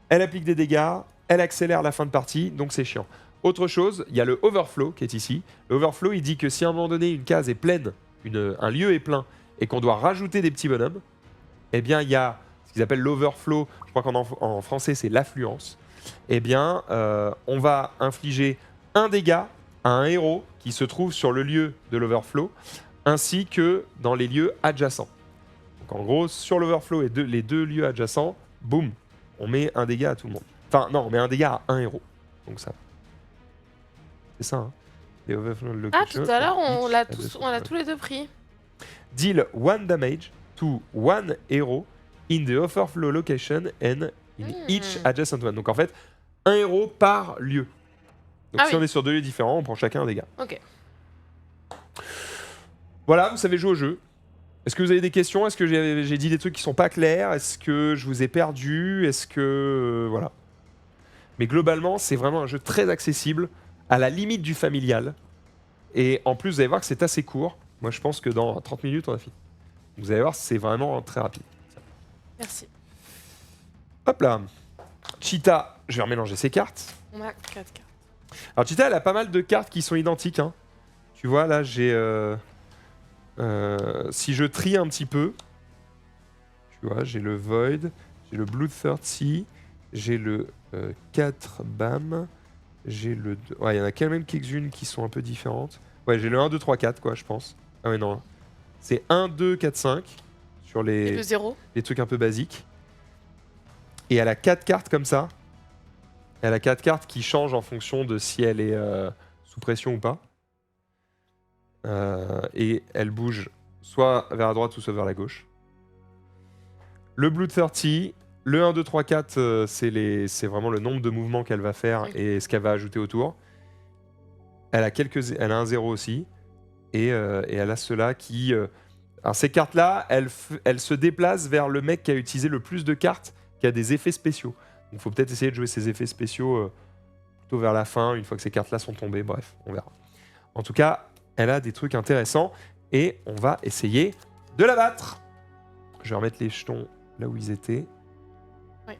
elle applique des dégâts, elle accélère la fin de partie, donc c'est chiant. Autre chose, il y a le overflow qui est ici. Le overflow, il dit que si à un moment donné une case est pleine, un lieu est plein, et qu'on doit rajouter des petits bonhommes, eh bien il y a ce qu'ils appellent l'overflow, je crois qu'en français c'est l'affluence. Eh bien, on va infliger un dégât à un héros qui se trouve sur le lieu de l'overflow, ainsi que dans les lieux adjacents. Donc en gros, sur l'overflow et les 2 lieux adjacents, boum, on met un dégât à tout le monde. Enfin non, on met un dégât à un héros. Donc ça. C'est ça, hein. Les overflow location, tout à l'heure, on l'a tous les deux pris. Deal 1 damage to 1 hero in the overflow location and in each adjacent one. Donc en fait, un héros par lieu. Donc si on est sur 2 lieux différents, on prend chacun un dégât. Ok. Voilà, vous savez jouer au jeu. Est-ce que vous avez des questions? Est-ce que j'ai dit des trucs qui sont pas clairs? Est-ce que je vous ai perdu? Est-ce que... voilà. Mais globalement, c'est vraiment un jeu très accessible, à la limite du familial. Et en plus, vous allez voir que c'est assez court. Moi, je pense que dans 30 minutes, on a fini. Vous allez voir, c'est vraiment très rapide. Merci. Hop là. Cheetah, je vais remélanger ses cartes. On a 4 cartes. Alors Cheetah, elle a pas mal de cartes qui sont identiques, hein. Tu vois, là, j'ai... si je trie un petit peu, tu vois, j'ai le Void, j'ai le Bloodthirsty, j'ai le 4 BAM, j'ai le 2... Ouais, il y en a quand même quelques-unes qui sont un peu différentes. Ouais, j'ai le 1, 2, 3, 4, quoi, je pense. Ah ouais, non. C'est 1, 2, 4, 5 sur Et le 0. les trucs un peu basiques. Et elle a 4 cartes comme ça. Elle a 4 cartes qui changent en fonction de si elle est sous pression ou pas. Et elle bouge soit vers la droite ou soit vers la gauche. Le Bloodthirsty, le 1, 2, 3, 4, c'est vraiment le nombre de mouvements qu'elle va faire et ce qu'elle va ajouter autour. Elle a un 0 aussi. Et elle a ceux-là qui... Alors ces cartes-là, elles se déplacent vers le mec qui a utilisé le plus de cartes, qui a des effets spéciaux. Donc il faut peut-être essayer de jouer ces effets spéciaux plutôt vers la fin, une fois que ces cartes-là sont tombées. Bref, on verra. En tout cas, elle a des trucs intéressants et on va essayer de la battre. Je vais remettre les jetons là où ils étaient. Oui.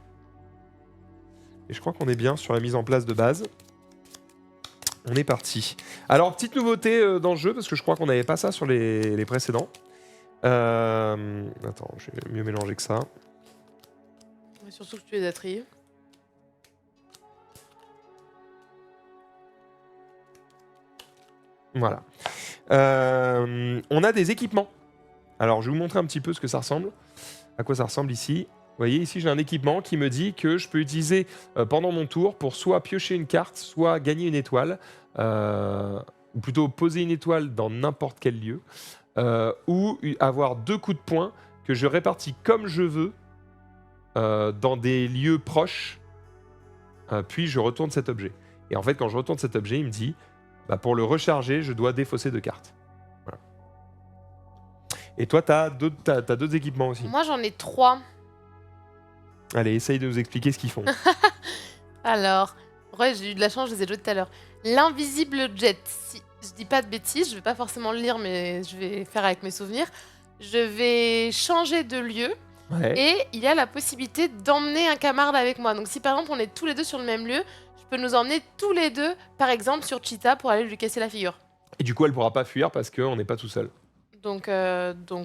Et je crois qu'on est bien sur la mise en place de base. On est parti. Alors, petite nouveauté dans le jeu, parce que je crois qu'on n'avait pas ça sur les précédents. Attends, je vais mieux mélanger que ça. Ouais, surtout que tu es attrayé. Voilà. On a des équipements. Alors, je vais vous montrer un petit peu ce que ça ressemble. À quoi ça ressemble ici. Vous voyez, ici, j'ai un équipement qui me dit que je peux utiliser pendant mon tour pour soit piocher une carte, soit gagner une étoile, ou plutôt poser une étoile dans n'importe quel lieu, ou avoir 2 coups de poing que je répartis comme je veux dans des lieux proches, puis je retourne cet objet. Et en fait, quand je retourne cet objet, il me dit, bah, pour le recharger, je dois défausser 2 cartes. Voilà. Et toi, t'as d'autres équipements aussi. Moi, j'en ai 3. Allez, essaye de nous expliquer ce qu'ils font. Alors, ouais, j'ai eu de la chance, je les ai joués tout à l'heure. L'invisible jet. Si je dis pas de bêtises, je vais pas forcément le lire, mais je vais faire avec mes souvenirs. Je vais changer de lieu Ouais. et il y a la possibilité d'emmener un camarade avec moi. Donc, si par exemple on est tous les deux sur le même lieu, je peux nous emmener tous les deux, par exemple, sur Cheetah pour aller lui casser la figure. Et du coup, elle pourra pas fuir parce qu'on n'est pas tout seul. Donc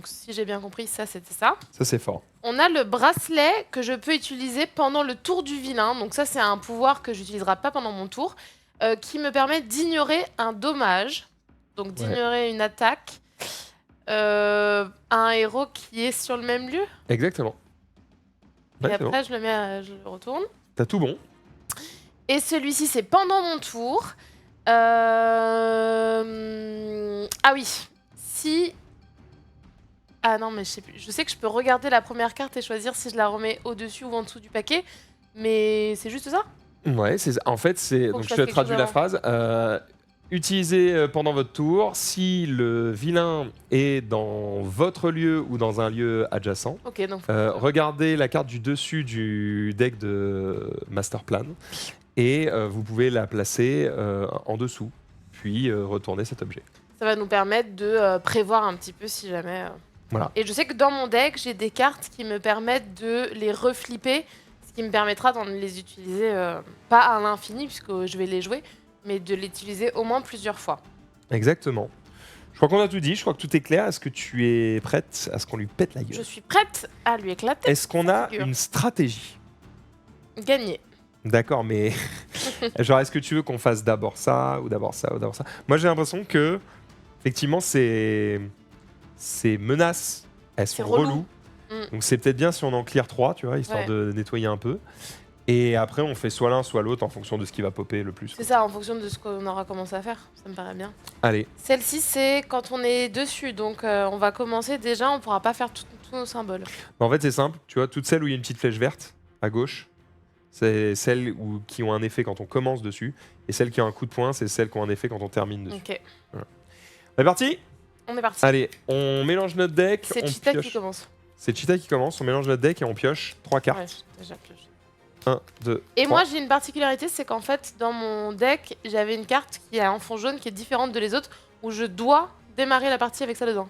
si j'ai bien compris, ça c'était ça. Ça, c'est fort. On a le bracelet que je peux utiliser pendant le tour du vilain. Donc ça, c'est un pouvoir que j'utiliserai pas pendant mon tour, qui me permet d'ignorer un dommage, donc d'ignorer une attaque, à un héros qui est sur le même lieu. Exactement. Et Ouais, c'est bon. après, je le retourne. T'as tout bon. Et celui-ci, c'est pendant mon tour. Ah oui, si... Ah non, mais je sais plus. Je sais que je peux regarder la première carte et choisir si je la remets au-dessus ou en dessous du paquet, mais c'est juste ça. Ouais, en fait, c'est. Faut Donc, que je je fasse te traduis la quelque chose phrase. Utilisez pendant votre tour si le vilain est dans votre lieu ou dans un lieu adjacent. Ok, donc... Regardez la carte du dessus du deck de Master Plan et vous pouvez la placer en dessous, puis retourner cet objet. Ça va nous permettre de prévoir un petit peu si jamais... Voilà. Et je sais que dans mon deck, j'ai des cartes qui me permettent de les reflipper, ce qui me permettra d'en les utiliser, pas à l'infini, puisque je vais les jouer, mais de les utiliser au moins plusieurs fois. Exactement. Je crois qu'on a tout dit, je crois que tout est clair. Est-ce que tu es prête à ce qu'on lui pète la Je gueule? suis prête à lui éclater. Est-ce qu'on sa a figure. une stratégie? Gagner. D'accord, mais genre, est-ce que tu veux qu'on fasse d'abord ça ou d'abord ça ou d'abord ça? Moi, j'ai l'impression que effectivement, ces menaces, elles sont relou. reloues. Mm. Donc, c'est peut-être bien si on en clear 3, tu vois, histoire Ouais. de nettoyer un peu. Et après, on fait soit l'un, soit l'autre en fonction de ce qui va popper le plus. C'est ça, en fonction de ce qu'on aura commencé à faire. Ça me paraît bien. Allez, Celle-ci, c'est quand on est dessus. Donc, on va commencer déjà. On pourra pas faire tous nos symboles. en fait, c'est simple. Tu vois, toutes celles où il y a une petite flèche verte à gauche, c'est celles qui ont un effet quand on commence dessus. Et celles qui ont un coup de poing, c'est celles qui ont un effet quand on termine dessus. Ok, On est parti? on est parti. Allez, on mélange notre deck. C'est on Cheetah qui pioche. commence. C'est Cheetah qui commence. On mélange notre deck et on pioche 3 cartes. Ouais, déjà pioche. 1, 2, Et 3. moi, j'ai une particularité, c'est qu'en fait, dans mon deck, j'avais une carte qui a un fond jaune qui est différente de les autres, où je dois démarrer la partie avec ça dedans.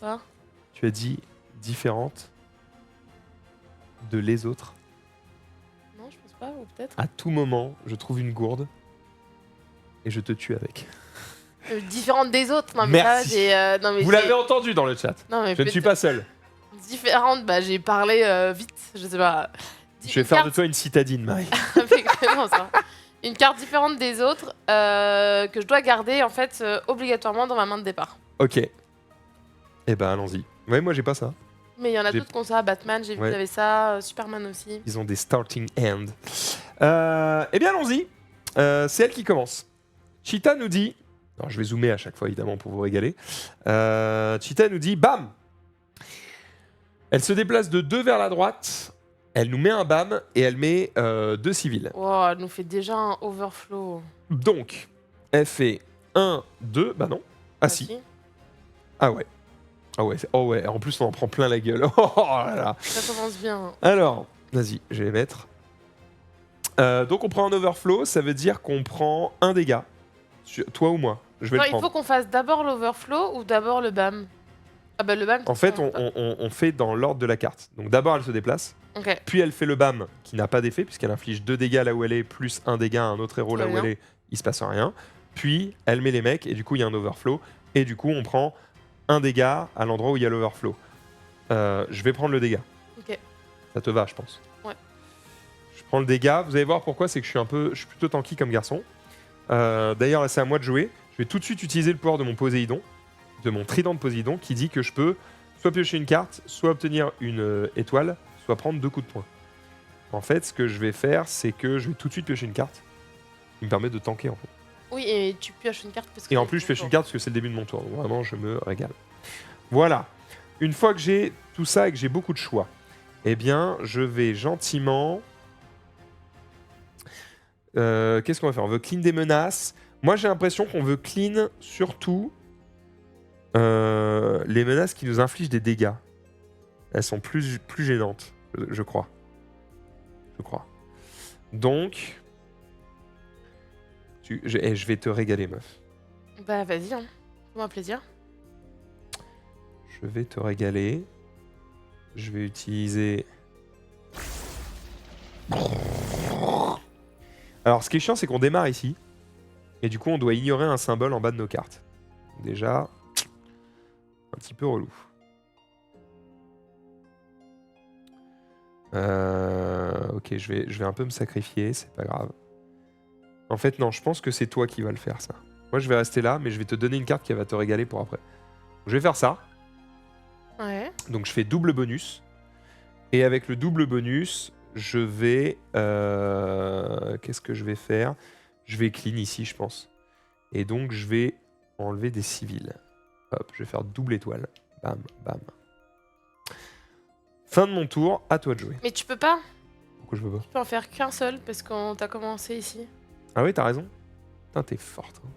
Quoi? Tu as dit différente de les autres. Non, je pense pas, ou peut-être. À tout moment, je trouve une gourde et je te tue avec. Différente des autres. Non, mais Merci. ça, j'ai. Non, mais Vous j'ai- l'avez entendu dans le chat. Non, mais Je ne suis pas seul. différente, bah j'ai parlé vite, je sais pas. Je vais faire de toi une citadine, Marie. Non, ça. Une carte différente des autres que je dois garder en fait obligatoirement dans ma main de départ. Ok. Eh ben, allons-y. Ouais, moi, j'ai pas ça. Mais il y en a J'ai- d'autres qui ont ça, Batman, j'ai vu Ouais. qu'il y avait ça, Superman aussi. Ils ont des starting end. Eh bien, allons-y. C'est elle qui commence. Cheetah nous dit... Alors, je vais zoomer à chaque fois, évidemment, pour vous régaler. Cheetah nous dit... Bam! Elle se déplace de 2 vers la droite Elle nous met un BAM et elle met 2 civils. Oh, elle nous fait déjà un overflow. Donc, elle fait 1, 2, bah non. Ah si, ah ouais. Ah ouais, oh ouais, en plus on en prend plein la gueule. Oh là là. Ça commence bien. Alors, vas-y, je vais mettre. Donc on prend un overflow, ça veut dire qu'on prend un dégât. Toi ou moi, je vais Non, le il prendre. faut qu'on fasse d'abord l'overflow ou d'abord le BAM. Ah bah le BAM. En fait, on fait dans l'ordre de la carte. Donc d'abord elle se déplace, Ok, puis elle fait le BAM qui n'a pas d'effet puisqu'elle inflige 2 dégâts là où elle est, plus un dégât à un autre héros là Très où bien. elle est, il se passe rien. Puis elle met les mecs et du coup il y a un overflow et du coup on prend un dégât à l'endroit où il y a l'overflow. Je vais prendre le dégât. ok. Ça te va, je pense. Ouais. Je prends le dégât. Vous allez voir pourquoi, c'est que je suis plutôt tanky comme garçon. D'ailleurs, là, c'est à moi de jouer. Je vais tout de suite utiliser le pouvoir de mon Poséidon, de mon trident de Poséidon, qui dit que je peux soit piocher une carte, soit obtenir une étoile, soit prendre 2 coups de poing. En fait, ce que je vais faire, c'est que je vais tout de suite piocher une carte, qui me permet de tanker en fait. Oui, et tu pioches une carte parce que. Et en plus, je pioche une carte parce que c'est le début de mon tour. Donc vraiment, je me régale. Voilà. Une fois que j'ai tout ça et que j'ai beaucoup de choix, eh bien, je vais gentiment. Qu'est-ce qu'on va faire? On veut clean des menaces. Moi, j'ai l'impression qu'on veut clean surtout les menaces qui nous infligent des dégâts. Elles sont plus gênantes, je crois. Je crois. Donc, je vais te régaler, meuf. Bah vas-y, hein. Fais-moi plaisir. Je vais te régaler. Je vais utiliser... Alors, ce qui est chiant, c'est qu'on démarre ici. Et du coup, on doit ignorer un symbole en bas de nos cartes. Déjà, un petit peu relou. Ok, je vais un peu me sacrifier, c'est pas grave. En fait, non, je pense que c'est toi qui vas le faire, ça. Moi, je vais rester là, mais je vais te donner une carte qui va te régaler pour après. Je vais faire ça. Ouais. Donc, je fais double bonus. Et avec le double bonus, je vais... Qu'est-ce que je vais faire? Je vais clean ici, je pense. Et donc, je vais enlever des civils. Hop, je vais faire double étoile. Bam, bam. Fin de mon tour, à toi de jouer. Mais tu peux pas. Pourquoi je peux pas? Tu peux en faire qu'un seul parce qu'on t'a commencé ici. Ah oui, t'as raison. Putain, t'es forte. Hein.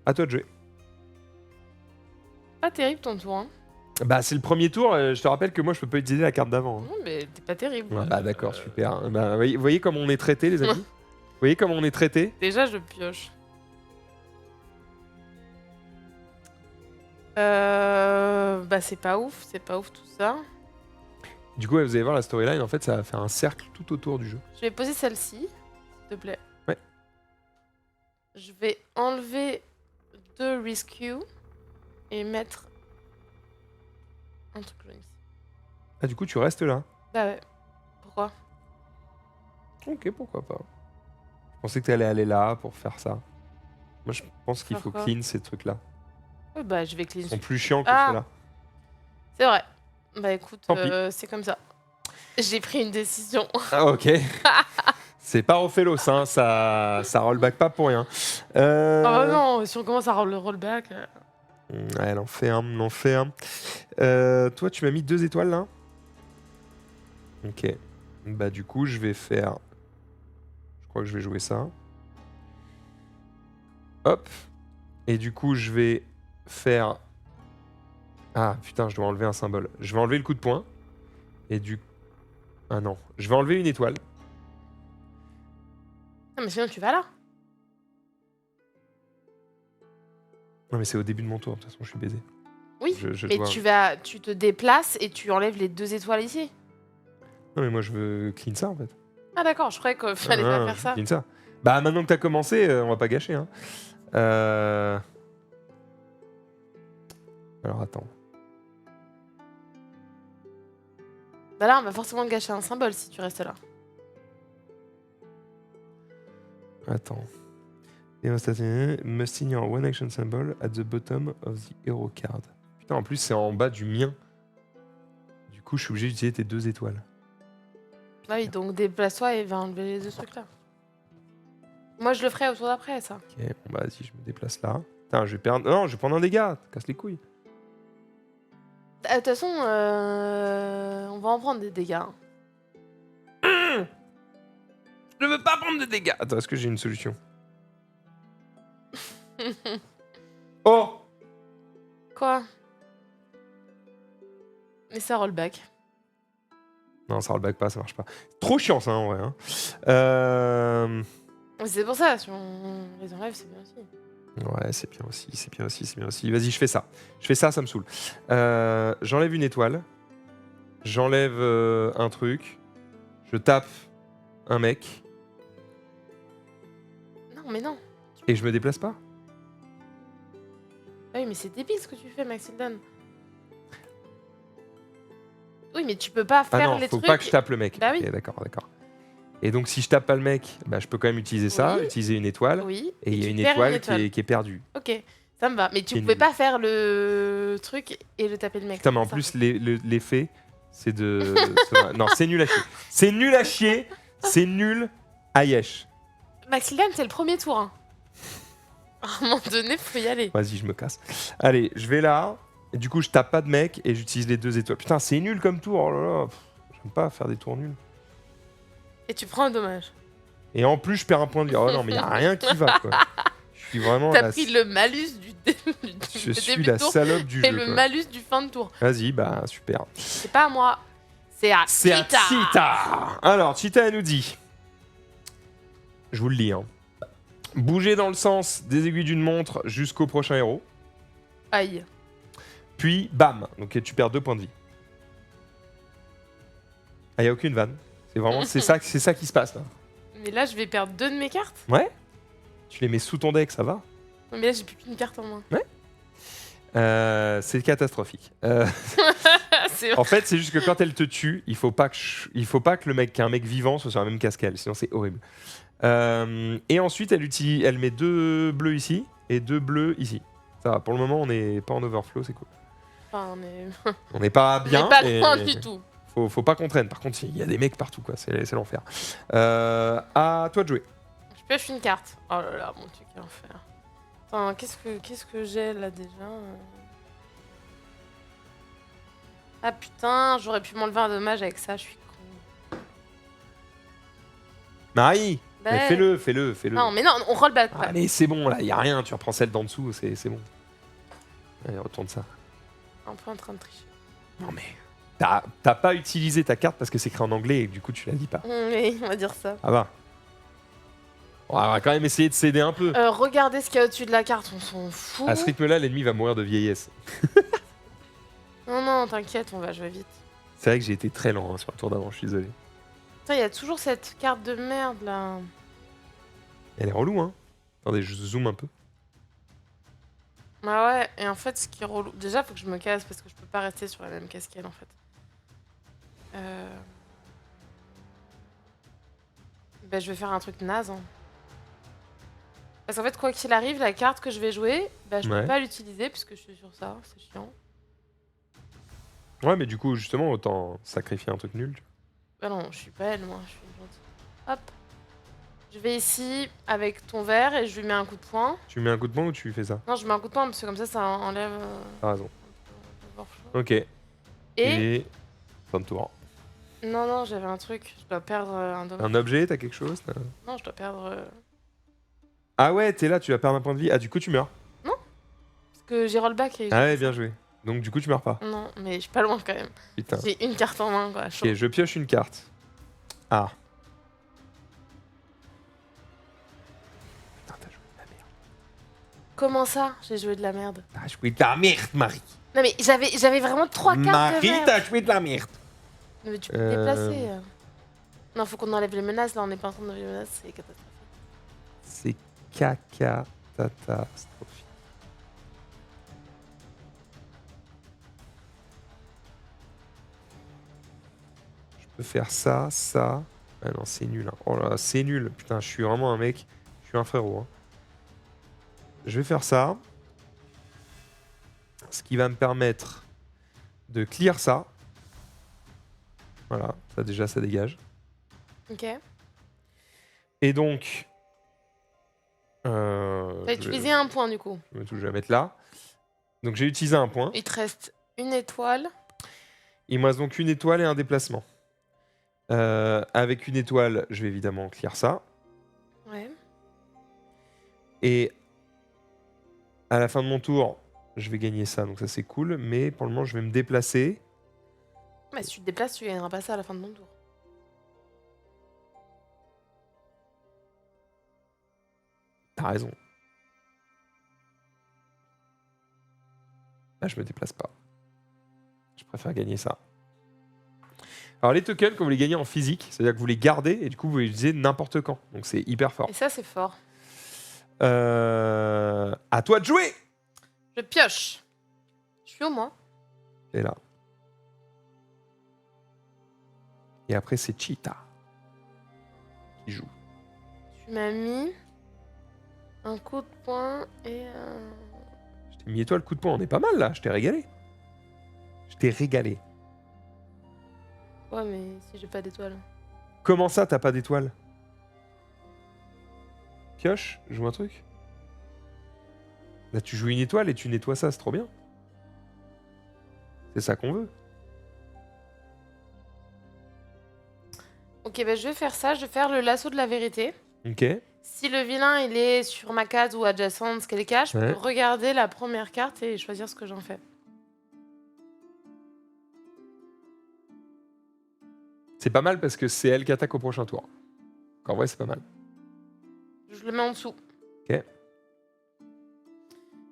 À toi de jouer. Pas terrible ton tour, hein. Bah, c'est le premier tour. Je te rappelle que moi, je peux pas utiliser la carte d'avant. Hein. Non, mais t'es pas terrible. Ouais, bah, d'accord, super. Bah, vous voyez comment on est traité, les amis? Vous voyez comment on est traité? Déjà, je pioche. Bah c'est pas ouf tout ça. Du coup, vous allez voir la storyline. En fait, ça va faire un cercle tout autour du jeu. Je vais poser celle-ci, s'il te plaît. Ouais. Je vais enlever 2 rescue et mettre un truc jaune ici. Ah, du coup, tu restes là. Bah ouais. Pourquoi? Ok, pourquoi pas. Je pensais que t'allais aller là pour faire ça. Moi, je pense qu'il faut Pourquoi clean ces trucs-là. Ouais, bah je vais clean. Ils sont plus chiants que Ah. ceux-là. C'est vrai. Bah écoute, Tant pis. c'est comme ça. J'ai pris une décision. Ah, ok. C'est pas Ophélos, hein. Ça rollback pas pour rien. Oh non, si on commence à le rollback. Ouais, l'enfer, l'enfer. Toi, tu m'as mis 2 étoiles là. Ok. Bah du coup, je vais faire... Je crois que je vais jouer ça. Hop. Et du coup, je vais faire... Ah putain, je dois enlever un symbole. Je vais enlever le coup de poing. Et du... Ah non. Je vais enlever une étoile. Ah mais sinon tu vas là. Non mais c'est au début de mon tour, de toute façon, je suis baisé. Oui, Je mais dois- tu te déplaces et tu enlèves les 2 étoiles ici. Non mais moi, je veux clean ça, en fait. Ah d'accord, je croyais qu'il fallait pas faire je ça. clean ça. Bah maintenant que t'as commencé, on va pas gâcher. Hein. Alors attends. Bah là, on va forcément gâcher un symbole si tu restes là. Attends. Devastation must ignore one action symbol at the bottom of the hero card. Putain, en plus, c'est en bas du mien. Du coup, je suis obligé d'utiliser tes 2 étoiles. Ah oui, donc déplace-toi et va enlever les 2 trucs là. Moi, je le ferai au tour d'après, ça. Ok, bon bah vas-y, je me déplace là. Putain, je vais perdre... Non, je vais prendre un dégât. Casse les couilles. De toute façon, on va en prendre des dégâts. Hein. Je veux pas prendre de dégâts. Attends, est-ce que j'ai une solution? Oh! Quoi? Mais ça roll back. Non, ça rollback pas, ça marche pas. Trop chiant ça en vrai. Hein. Mais c'est pour ça, si on les enlève, c'est bien aussi. Ouais, c'est bien aussi, c'est bien aussi, c'est bien aussi. Vas-y, je fais ça. Je fais ça, ça me saoule. J'enlève une étoile. J'enlève un truc. Je tape un mec. Non, mais non. Et je me déplace pas. Ah oui, mais c'est débile ce que tu fais, Maxildon. Oui, mais tu peux pas Ah faire non, les faut trucs. pas que je tape le mec. Bah oui. Ok, d'accord, d'accord. Et donc si je tape pas le mec, bah, je peux quand même utiliser ça, Oui. utiliser une étoile. Oui. Et il y a tu une perds étoile, qui est perdue. Ok, ça me va. Mais tu Qui est pouvais nul. pas faire le truc et le taper le mec. Putain, mais en ça. plus, l'effet, c'est de... non, c'est nul à chier. C'est nul à chier. C'est nul à yesh. Maxildon, c'est le premier tour. Hein. À un moment donné, faut y aller. Vas-y, je me casse. Allez, je vais là. Et du coup, je tape pas de mec et j'utilise les 2 étoiles. Putain, c'est nul comme tour. Oh là là. J'aime pas faire des tours nuls. Et tu prends un dommage. Et en plus, je perds un point de vie. Oh non, mais y a rien qui va, quoi. Je suis vraiment T'as la... pris le malus du, Je suis début la de tour salope du et jeu, le quoi. malus du fin de tour. Vas-y, bah, super. C'est pas à moi, c'est à C'est à Cheetah. Cheetah. Alors, Cheetah, elle nous dit... Je vous le lis, hein. Bouger dans le sens des aiguilles d'une montre jusqu'au prochain héros. Aïe. Puis, bam. Donc, tu perds 2 points de vie. Ah, y a aucune vanne. C'est vraiment... c'est ça qui se passe, là. Mais là, je vais perdre 2 de mes cartes. Ouais. Tu les mets sous ton deck, ça va. Mais là, j'ai plus qu'une carte en main. C'est catastrophique. C'est En fait, c'est juste que quand elle te tue, il faut pas que le mec, qu'un mec vivant soit sur la même case qu'elle, sinon c'est horrible. Et ensuite, elle met 2 bleus ici et 2 bleus ici. Ça va, pour le moment, on n'est pas en overflow, c'est cool. Enfin, On n'est pas on bien. est pas mais loin du tout. Faut pas qu'on traîne. Par contre, il y a des mecs partout, quoi. C'est l'enfer. À toi de jouer. Je pioche une carte. Oh là là, mon Dieu, quel enfer. Attends, qu'est-ce que j'ai là déjà Ah putain, j'aurais pu m'enlever un dommage avec ça, je suis con. Marie, Bah, mais fais-le. Non, mais non, on roll back. Ouais. Allez, c'est bon, là, y a rien. Tu reprends celle d'en dessous, c'est bon. Allez, retourne ça. Un peu en train de tricher. Non mais t'as pas utilisé ta carte parce que c'est écrit en anglais et du coup tu la lis pas. Oui, on va dire ça. Ah va. On va quand même essayer de s'aider un peu. Regardez ce qu'il y a au-dessus de la carte, on s'en fout. À ce rythme-là, l'ennemi va mourir de vieillesse. Non, non, t'inquiète, on va jouer vite. C'est vrai que j'ai été très lent hein, sur le tour d'avant, je suis désolé. Putain, il y a toujours cette carte de merde là. Elle est relou, hein. Attendez, je zoome un peu. Bah ouais, et en fait, ce qui est relou. Déjà, faut que je me casse parce que je peux pas rester sur la même casquette en fait. Bah, je vais faire un truc naze. Hein. Parce qu'en fait, quoi qu'il arrive, la carte que je vais jouer, bah, je Ouais. peux pas l'utiliser puisque je suis sur ça, c'est chiant. Ouais, mais du coup, justement, autant sacrifier un truc nul. Tu vois. Bah non, je suis pas elle, moi, je suis gentille. Hop. Je vais ici avec ton verre et je lui mets un coup de poing. Tu mets un coup de poing ou tu fais ça? Non, je mets un coup de poing parce que comme ça enlève. T'as raison. Ok. Et. Fin de tour. Non, non, j'avais un truc. Je dois perdre un dommage. Un objet, t'as quelque chose Non, je dois perdre. Ah ouais, t'es là, tu vas perdre un point de vie. Ah, du coup, tu meurs. Parce que j'ai rollback et. Ah ouais, bien joué. Donc, du coup, tu meurs pas. Non, mais je suis pas loin quand même. Putain. J'ai une carte en main, quoi. chaud. Ok, je pioche une carte. Ah. Putain, t'as joué de la merde. Comment ça, j'ai joué de la merde? T'as joué de la merde, Marie. Non, mais j'avais vraiment 3 cartes de Marie, merde. t'as joué de la merde. Non, mais tu peux te déplacer. Non, faut qu'on enlève les menaces. Là, on n'est pas en train d'enlever les menaces. C'est catastrophique. C'est caca catastrophique. Je peux faire ça. Ah non, c'est nul. Hein. Oh là, c'est nul. Putain, je suis vraiment un mec. Je suis un frérot. Hein. Je vais faire ça. Ce qui va me permettre de clear ça. Voilà, ça déjà, ça dégage. Ok. Et donc... T'as utilisé un point du coup. Je vais la mettre là. Donc j'ai utilisé un point. Il te reste une étoile. Il me reste donc une étoile et un déplacement. Avec une étoile, je vais évidemment clear ça. Ouais. Et à la fin de mon tour, je vais gagner ça, donc ça c'est cool. Mais pour le moment, je vais me déplacer. Mais si tu te déplaces, tu gagneras pas ça à la fin de mon tour. T'as raison. Là, je me déplace pas. Je préfère gagner ça. Alors les tokens, quand vous les gagnez en physique, c'est-à-dire que vous les gardez et du coup vous les utilisez n'importe quand. Donc c'est hyper fort. Et ça, c'est fort. À toi de jouer. Je pioche. Je suis au moins. Et là. Et après c'est Cheetah qui joue. Tu m'as mis un coup de poing et Je t'ai mis étoile coup de poing, on est pas mal là, je t'ai régalé. Je t'ai régalé. Ouais, mais si j'ai pas d'étoile. Comment ça t'as pas d'étoile? Pioche, joue un truc. Là tu joues une étoile et tu nettoies ça, c'est trop bien. C'est ça qu'on veut. Ok, bah je vais faire ça. Je vais faire le lasso de la vérité. Ok. Si le vilain il est sur ma case ou adjacente, ce qu'elle est cache, je Ouais. peux regarder la première carte et choisir ce que j'en fais. C'est pas mal parce que c'est elle qui attaque au prochain tour. En vrai c'est pas mal. Je le mets en dessous. Ok.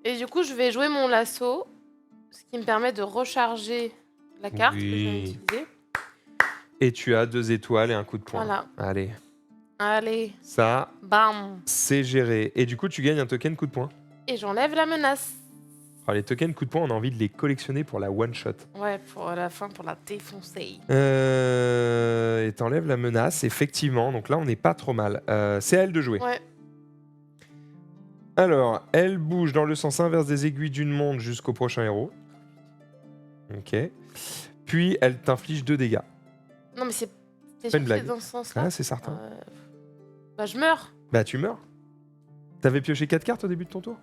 Et du coup, je vais jouer mon lasso, ce qui me permet de recharger la carte que je viens Oui. d'utiliser. Et tu as 2 étoiles et un coup de poing. Voilà. Allez. Allez, Ça, bam. c'est géré. Et du coup, tu gagnes un token coup de poing. Et j'enlève la menace. Alors, les tokens coup de poing, on a envie de les collectionner pour la one shot. Ouais, pour la fin, pour la défoncer. Et t'enlèves la menace, effectivement. Donc là, on n'est pas trop mal. C'est à elle de jouer. Ouais. Alors, elle bouge dans le sens inverse des aiguilles d'une montre jusqu'au prochain héros. Ok. Puis, elle t'inflige 2 dégâts. Non, mais c'est. T'es Pas sûr une que c'est blague. dans ce sens-là Ah, c'est certain. Bah, je meurs. Bah, tu meurs. T'avais pioché 4 cartes au début de ton tour?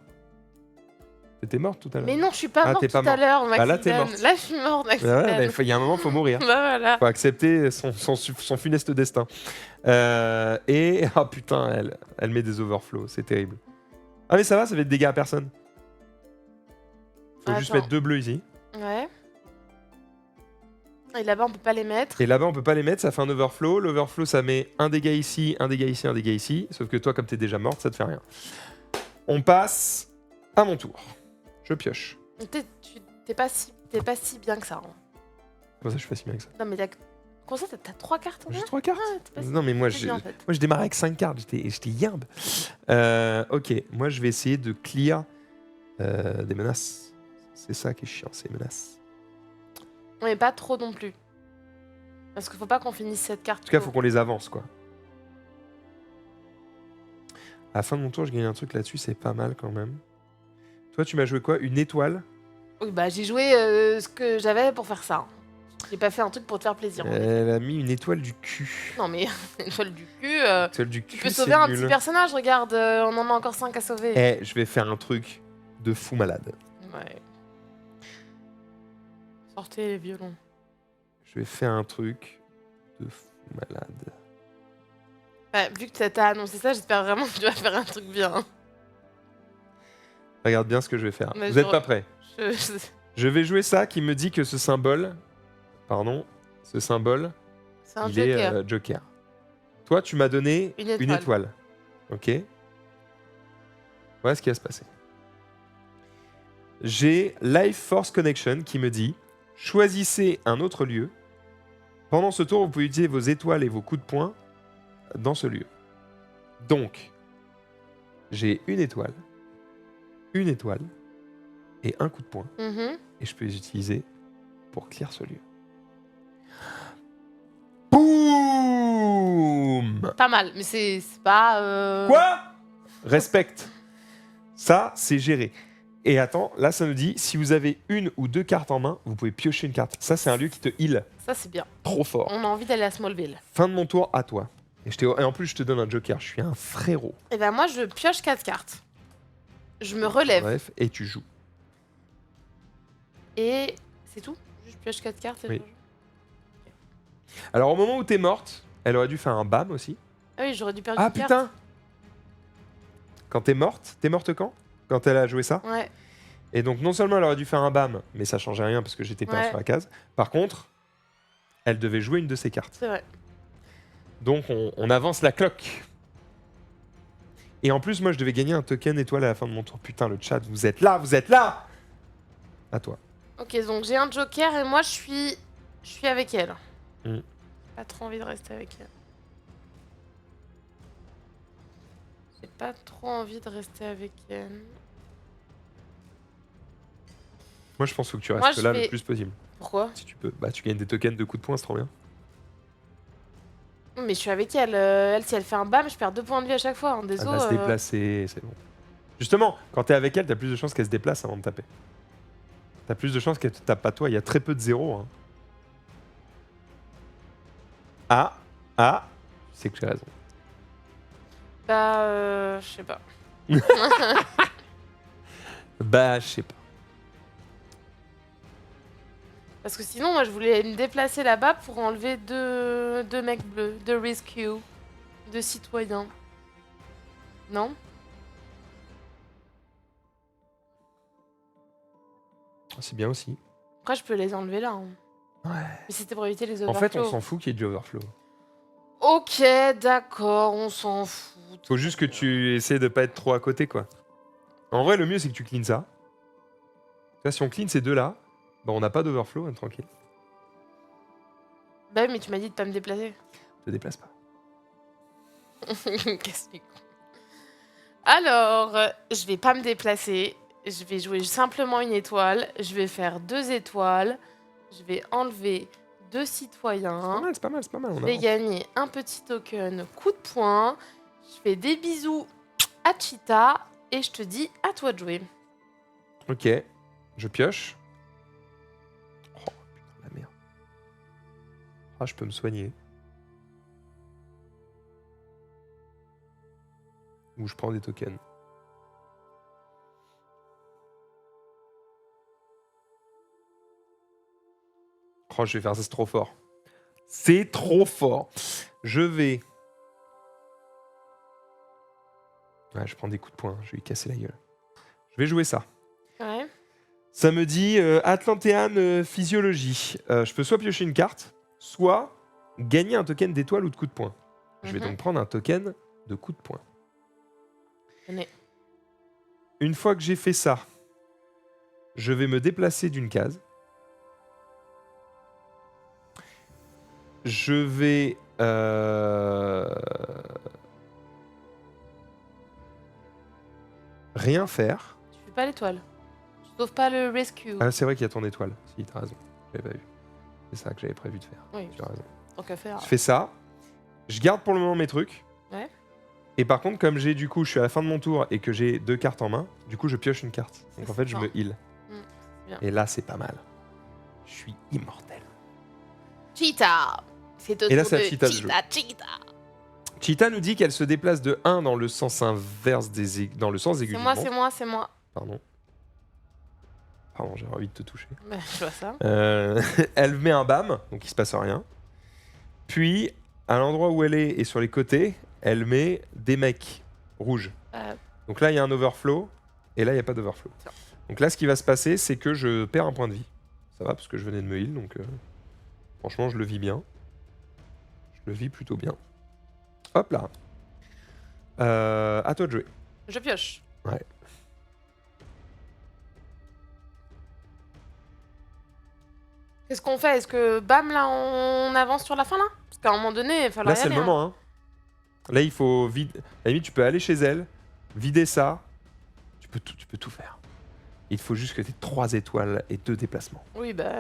T'étais morte tout à l'heure. Mais non, je suis pas Ah, morte t'es tout pas à morte. l'heure, Ah, là, t'es Maximilian. morte. Là, je suis morte, Bah ouais, Maximilian. il y a un moment, faut mourir. Bah voilà. Faut accepter son funeste destin. Et ah putain, elle met des overflows, c'est terrible. Ah mais ça va, ça fait des dégâts à personne. Faut juste Attends. mettre 2 bleus ici. Ouais. Et là-bas, on peut pas les mettre. Et là-bas, on peut pas les mettre, ça fait un overflow. L'overflow, ça met un dégât ici, un dégât ici, un dégât ici. Sauf que toi, comme t'es déjà morte, ça te fait rien. On passe à mon tour. Je pioche. T'es pas si bien que ça. Hein. Comment ça, je fais si bien que ça? Non, mais comment ça, t'as 3 cartes en J'ai main 3 cartes. Ah, t'es pas si Non mais moi, bien, en fait. moi je démarre avec 5 cartes, j'étais yimbe. Ok, moi je vais essayer de clear des menaces. C'est ça qui est chiant, ces menaces. Mais pas trop non plus. Parce qu'il faut pas qu'on finisse cette carte. En tout cas, faut qu'on les avance, quoi. À la fin de mon tour, je gagne un truc là-dessus, c'est pas mal quand même. Toi, tu m'as joué quoi? Une étoile? Oui, bah j'ai joué ce que j'avais pour faire ça. J'ai pas fait un truc pour te faire plaisir. Elle a mis une étoile du cul. Non, mais une folle du cul. Étoile du cul, Tu peux c'est sauver un nul. petit personnage, regarde, on en a encore 5 à sauver. Eh, je vais faire un truc de fou malade. Ouais. Sortez les violons. Je vais faire un truc de fou malade. Ouais, vu que t'as annoncé ça, j'espère vraiment que tu vas faire un truc bien. Regarde bien ce que je vais faire. Mais Vous êtes pas prêts? Je- Je vais jouer ça qui me dit que ce symbole... Pardon. Ce symbole, C'est un il joker. est Joker. Toi, tu m'as donné Une étoile. Ok. Voilà ce qui va se passer. J'ai Life Force Connection qui me dit choisissez un autre lieu. Pendant ce tour, vous pouvez utiliser vos étoiles et vos coups de poing dans ce lieu. Donc, j'ai une étoile et un coup de poing. Mhm. Et je peux les utiliser pour clear ce lieu. Boum! Pas mal, mais c'est pas. Quoi? Respecte. Ça, c'est géré. Et attends, là, ça nous dit, si vous avez une ou 2 cartes en main, vous pouvez piocher une carte. Ça, c'est un lieu qui te heal. Ça, c'est bien. Trop fort. On a envie d'aller à Smallville. Fin de mon tour, à toi. Et en plus, je te donne un joker. Je suis un frérot. Et ben moi, je pioche 4 cartes. Je me relève. Bref, et tu joues. Et c'est tout. Je pioche 4 cartes et Oui. je joue. Ok. Alors au moment où t'es morte, elle aurait dû faire un bam aussi. Ah oui, j'aurais dû perdre Ah une carte. putain. Quand t'es morte quand? Quand elle a joué ça? Ouais, Et donc non seulement elle aurait dû faire un bam, mais ça changeait rien parce que j'étais pas Ouais. sur la case. Par contre, elle devait jouer une de ses cartes. c'est vrai. Donc on avance la cloque. Et en plus, moi je devais gagner un token étoile à la fin de mon tour. Putain, le chat, vous êtes là, vous êtes là. À toi. Ok, donc j'ai un joker et moi je suis avec elle. Mm. J'ai pas trop envie de rester avec elle. J'ai pas trop envie de rester avec elle. Moi je pense qu'il faut que tu Moi, restes je là vais- le plus possible. Pourquoi? Si tu peux. Bah tu gagnes des tokens de coups de poing, c'est trop bien. Mais je suis avec elle. Elle, si elle fait un bam, je perds 2 points de vie à chaque fois. Hein. Elle Désolé. va se déplacer, c'est bon. Justement, quand t'es avec elle, t'as plus de chances qu'elle se déplace avant de taper. T'as plus de chances qu'elle te tape pas toi, il y a très peu de zéros. Hein. Ah, tu sais que j'ai raison. Bah, je sais pas. Bah, je sais pas. Parce que sinon, moi, je voulais me déplacer là-bas pour enlever deux mecs bleus, deux rescue, deux citoyens. Non? C'est bien aussi. Après, je peux les enlever là. Hein. Ouais. Mais c'était pour éviter les En overflows. fait, on s'en fout qu'il y ait du overflow. Ok, d'accord, on s'en fout. Faut juste que tu essaies de pas être trop à côté, quoi. En vrai, le mieux, c'est que tu cleans ça. Là, si on clean ces deux-là, bah, on n'a pas d'overflow, hein, tranquille. Bah oui, mais tu m'as dit de pas me déplacer. Te déplace pas. Casse-pied. Alors, je vais pas me déplacer. Je vais jouer simplement une étoile. Je vais faire 2 étoiles. Je vais enlever 2 citoyens. C'est pas mal, c'est pas mal. Je On vais avance. gagner un petit token coup de poing. Je fais des bisous à Cheetah. Et je te dis à toi de jouer. Ok, je pioche. Oh, putain, la merde. Ah, je peux me soigner. Ou je prends des tokens. Oh, je vais faire ça, c'est trop fort. C'est trop fort. Je vais... Ouais, je prends des coups de poing, je vais lui casser la gueule. Je vais jouer ça. Ouais. Ça me dit Atlantean Physiologie. Je peux soit piocher une carte, soit gagner un token d'étoile ou de coup de poing. Je vais Mhm. donc prendre un token de coup de poing. Tenez. Une fois que j'ai fait ça, je vais me déplacer d'une case. Je vais... rien faire. Tu fais pas l'étoile. Sauf pas le rescue. Ah, c'est vrai qu'il y a ton étoile. Si, t'as raison. J'avais pas vu. C'est ça que j'avais prévu de faire. Oui, Tu as raison. tant qu'à faire. Je fais ça. Je garde pour le moment mes trucs. Ouais. Et par contre, comme je suis à la fin de mon tour et que j'ai 2 cartes en main, du coup, je pioche une carte. Donc Ça, en fait, c'est je fort. me heal. bien. Et là, c'est pas mal. Je suis immortel. Cheetah. C'est au Et là, tour c'est à de Cheetah de jouer. Cheetah. Cheetah nous dit qu'elle se déplace de 1 dans le sens inverse dans le sens aigu C'est du moi, montre. c'est moi. Pardon. Pardon, j'ai envie de te toucher. Bah, je vois ça. Elle met un bam, donc il se passe rien. Puis, à l'endroit où elle est et sur les côtés, elle met des mecs rouges. Donc là, il y a un overflow, et là, il n'y a pas d'overflow. Tiens. Donc là, ce qui va se passer, c'est que je perds un point de vie. Ça va, parce que je venais de me heal, donc franchement, je le vis bien. Je le vis plutôt bien. Hop là. À toi de jouer. Je pioche. Ouais. Qu'est-ce qu'on fait? Est-ce que bam là on avance sur la fin là? Parce qu'à un moment donné, il va falloir Là, y c'est le aller, hein. moment. Hein. Là, il faut vider. À la limite, tu peux aller chez elle, vider ça. Tu peux tout faire. Il faut juste que tu aies 3 étoiles et 2 déplacements. Oui, bah.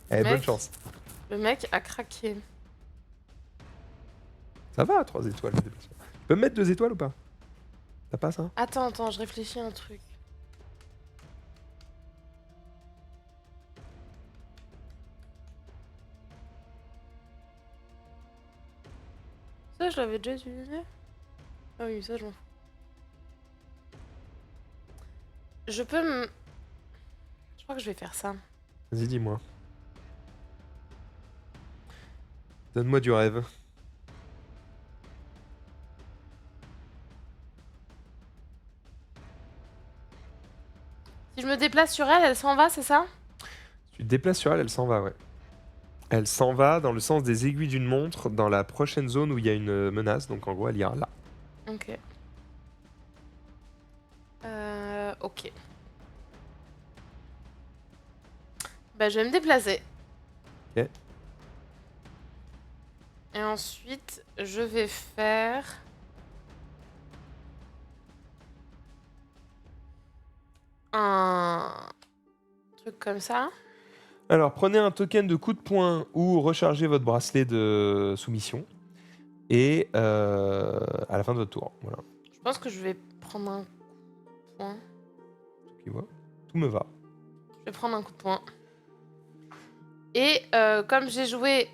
Eh, bonne Mec. chance. Le mec a craqué. Ça va, 3 étoiles de déplacement. Tu peux me mettre 2 étoiles ou pas? T'as pas ça? Attends, je réfléchis à un truc. Ça, je l'avais déjà utilisé. Ah oui, ça, je m'en fous. Je peux me... Je crois que je vais faire ça. Vas-y, dis-moi. Donne-moi du rêve. Si je me déplace sur elle, elle s'en va, c'est ça? Tu te déplaces sur elle, elle s'en va, ouais. Elle s'en va dans le sens des aiguilles d'une montre dans la prochaine zone où il y a une menace. Donc en gros, elle ira là. Ok. Ok. Bah, je vais me déplacer. Ok. Et ensuite, je vais faire... un truc comme ça. Alors, prenez un token de coup de poing ou rechargez votre bracelet de soumission. Et à la fin de votre tour. Voilà. Je pense que je vais prendre un coup de poing. Tu vois, tout me va. Je vais prendre un coup de poing. Et comme j'ai joué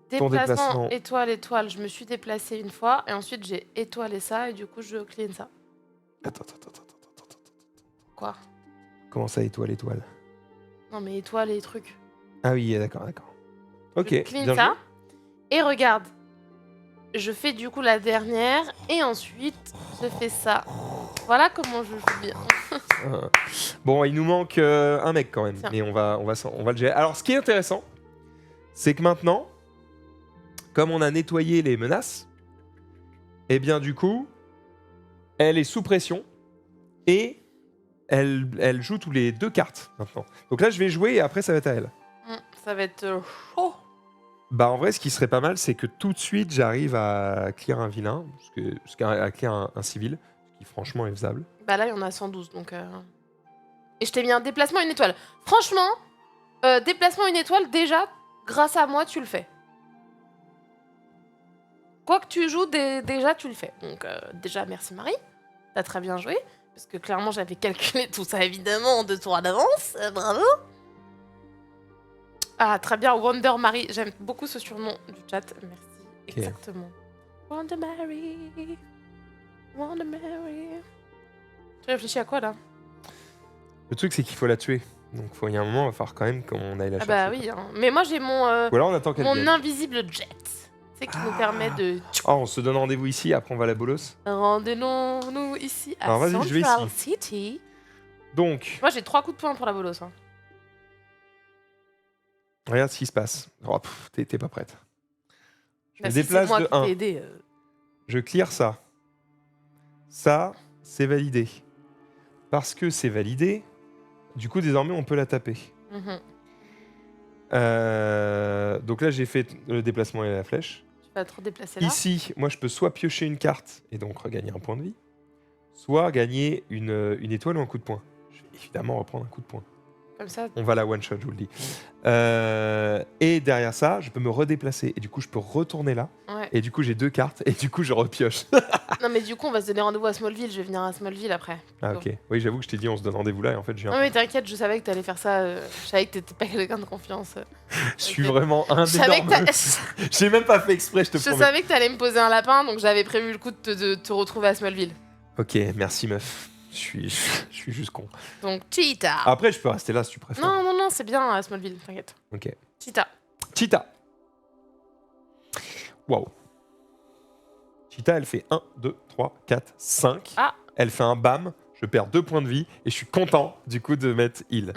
Ton déplacement. étoile, étoile, je me suis déplacée une fois. Et ensuite, j'ai étoilé ça. Et du coup, je clean ça. Attends. Quoi? Comment ça, étoile? Non, mais étoile et trucs. Ah oui, d'accord. Ok, Je clean bien ça. joué. Et regarde. Je fais du coup la dernière. Et ensuite, je fais ça. Voilà comment je joue bien. Bon, il nous manque un mec quand même. Tiens. Mais on va le gérer. Alors, ce qui est intéressant, c'est que maintenant, comme on a nettoyé les menaces, eh bien du coup, elle est sous pression et elle joue tous les 2 cartes maintenant. Donc là, je vais jouer et après, ça va être à elle. Ça va être chaud. Bah en vrai, ce qui serait pas mal, c'est que tout de suite, j'arrive à clear un vilain, à clear un civil, ce qui franchement est faisable. Bah là, il y en a 112, donc... Et je t'ai mis un déplacement une étoile. Franchement, déplacement une étoile, déjà, grâce à moi, tu le fais. Quoi que tu joues, déjà, tu le fais. Donc déjà, merci Marie. T'as très bien joué. Parce que clairement, j'avais calculé tout ça, évidemment, en 2 tours à l'avance. Bravo. Ah, très bien, Wonder Marie. J'aime beaucoup ce surnom du chat. Merci. Ok. Exactement. Wonder Mary. Wonder Mary. Tu réfléchis à quoi, là? Le truc, c'est qu'il faut la tuer. Donc il y a un moment, il va falloir quand même qu'on aille la Ah chercher. bah oui, hein. Mais moi, j'ai mon, Ou alors on attend qu'elle mon vienne. invisible jet. C'est qui nous permet de... Oh, on se donne rendez-vous ici, après on va à la bolos. Rendez-nous ici à Alors, vas-y, je vais Central ici. City. Donc, Moi, j'ai 3 coups de poing pour la bolos. Hein. regarde ce qui se passe. Oh, t'es pas prête. Je Bah me si, déplace c'est moi de qui 1. t'ai aidé. Je clear ça. Ça, c'est validé. Parce que c'est validé, du coup, désormais, on peut la taper. Mhm. Donc là, j'ai fait le déplacement et la flèche. Tu vas trop déplacer là. Ici, moi, je peux soit piocher une carte et donc regagner un point de vie, soit gagner une étoile ou un coup de poing. Je vais évidemment reprendre un coup de poing. Comme ça. On va la one shot, je vous le dis. Et derrière ça, je peux me redéplacer. Et du coup, je peux retourner là. Ouais. Et du coup, j'ai 2 cartes. Et du coup, je repioche. Non, mais du coup, on va se donner rendez-vous à Smallville. Je vais venir à Smallville après. Ah, ok. Oui, j'avoue que je t'ai dit, on se donne rendez-vous là. Et en fait, je viens. Non, mais t'inquiète, je savais que t'allais faire ça. Je savais que t'étais pas quelqu'un de confiance. Je suis ok. vraiment un Je savais énorme. que J'ai même pas fait exprès, je te je promets. savais que t'allais me poser un lapin, donc j'avais prévu le coup de te retrouver à Smallville. Ok, merci meuf. Je suis juste con. Donc, Cheetah. Après, je peux rester là si tu préfères. Non, c'est bien à Smallville, t'inquiète. Ok. Cheetah. Cheetah. Waouh. Cheetah, elle fait 1, 2, 3, 4, 5. Ah. Elle fait un bam. Je perds 2 points de vie et je suis content du coup de mettre heal.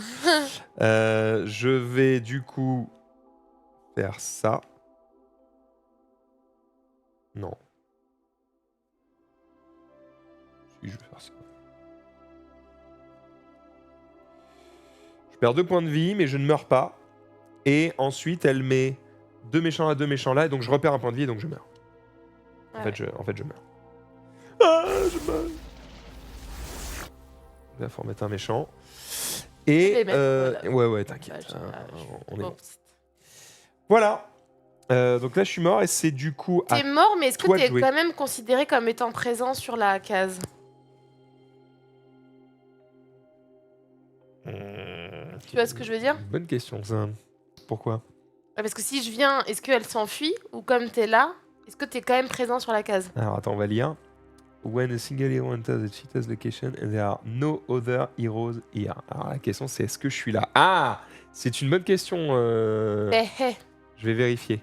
Je vais du coup faire ça. Non. Si, je vais faire ça. Je perds 2 points de vie, mais je ne meurs pas. Et ensuite, elle met 2 méchants là, 2 méchants là, et donc je repère un point de vie et donc je meurs. En fait, je meurs. Ah, je meurs. Il faut remettre un méchant. Et les mettre, voilà. ouais, t'inquiète. On est bon. Oups. Voilà. Donc là, je suis mort et c'est du coup à T'es mort, mais est-ce que toi de t'es jouer. quand même considéré comme étant présent sur la case? Tu vois ce que je veux dire? Bonne question, ça. Pourquoi? Ouais, parce que si je viens, est-ce qu'elle s'enfuit? Ou comme t'es là, est-ce que t'es quand même présent sur la case? Alors attends, on va lire. When a single hero enters the cheetah's location and there are no other heroes here. Alors la question c'est est-ce que je suis là? Ah, c'est une bonne question. Eh, eh. Je vais vérifier.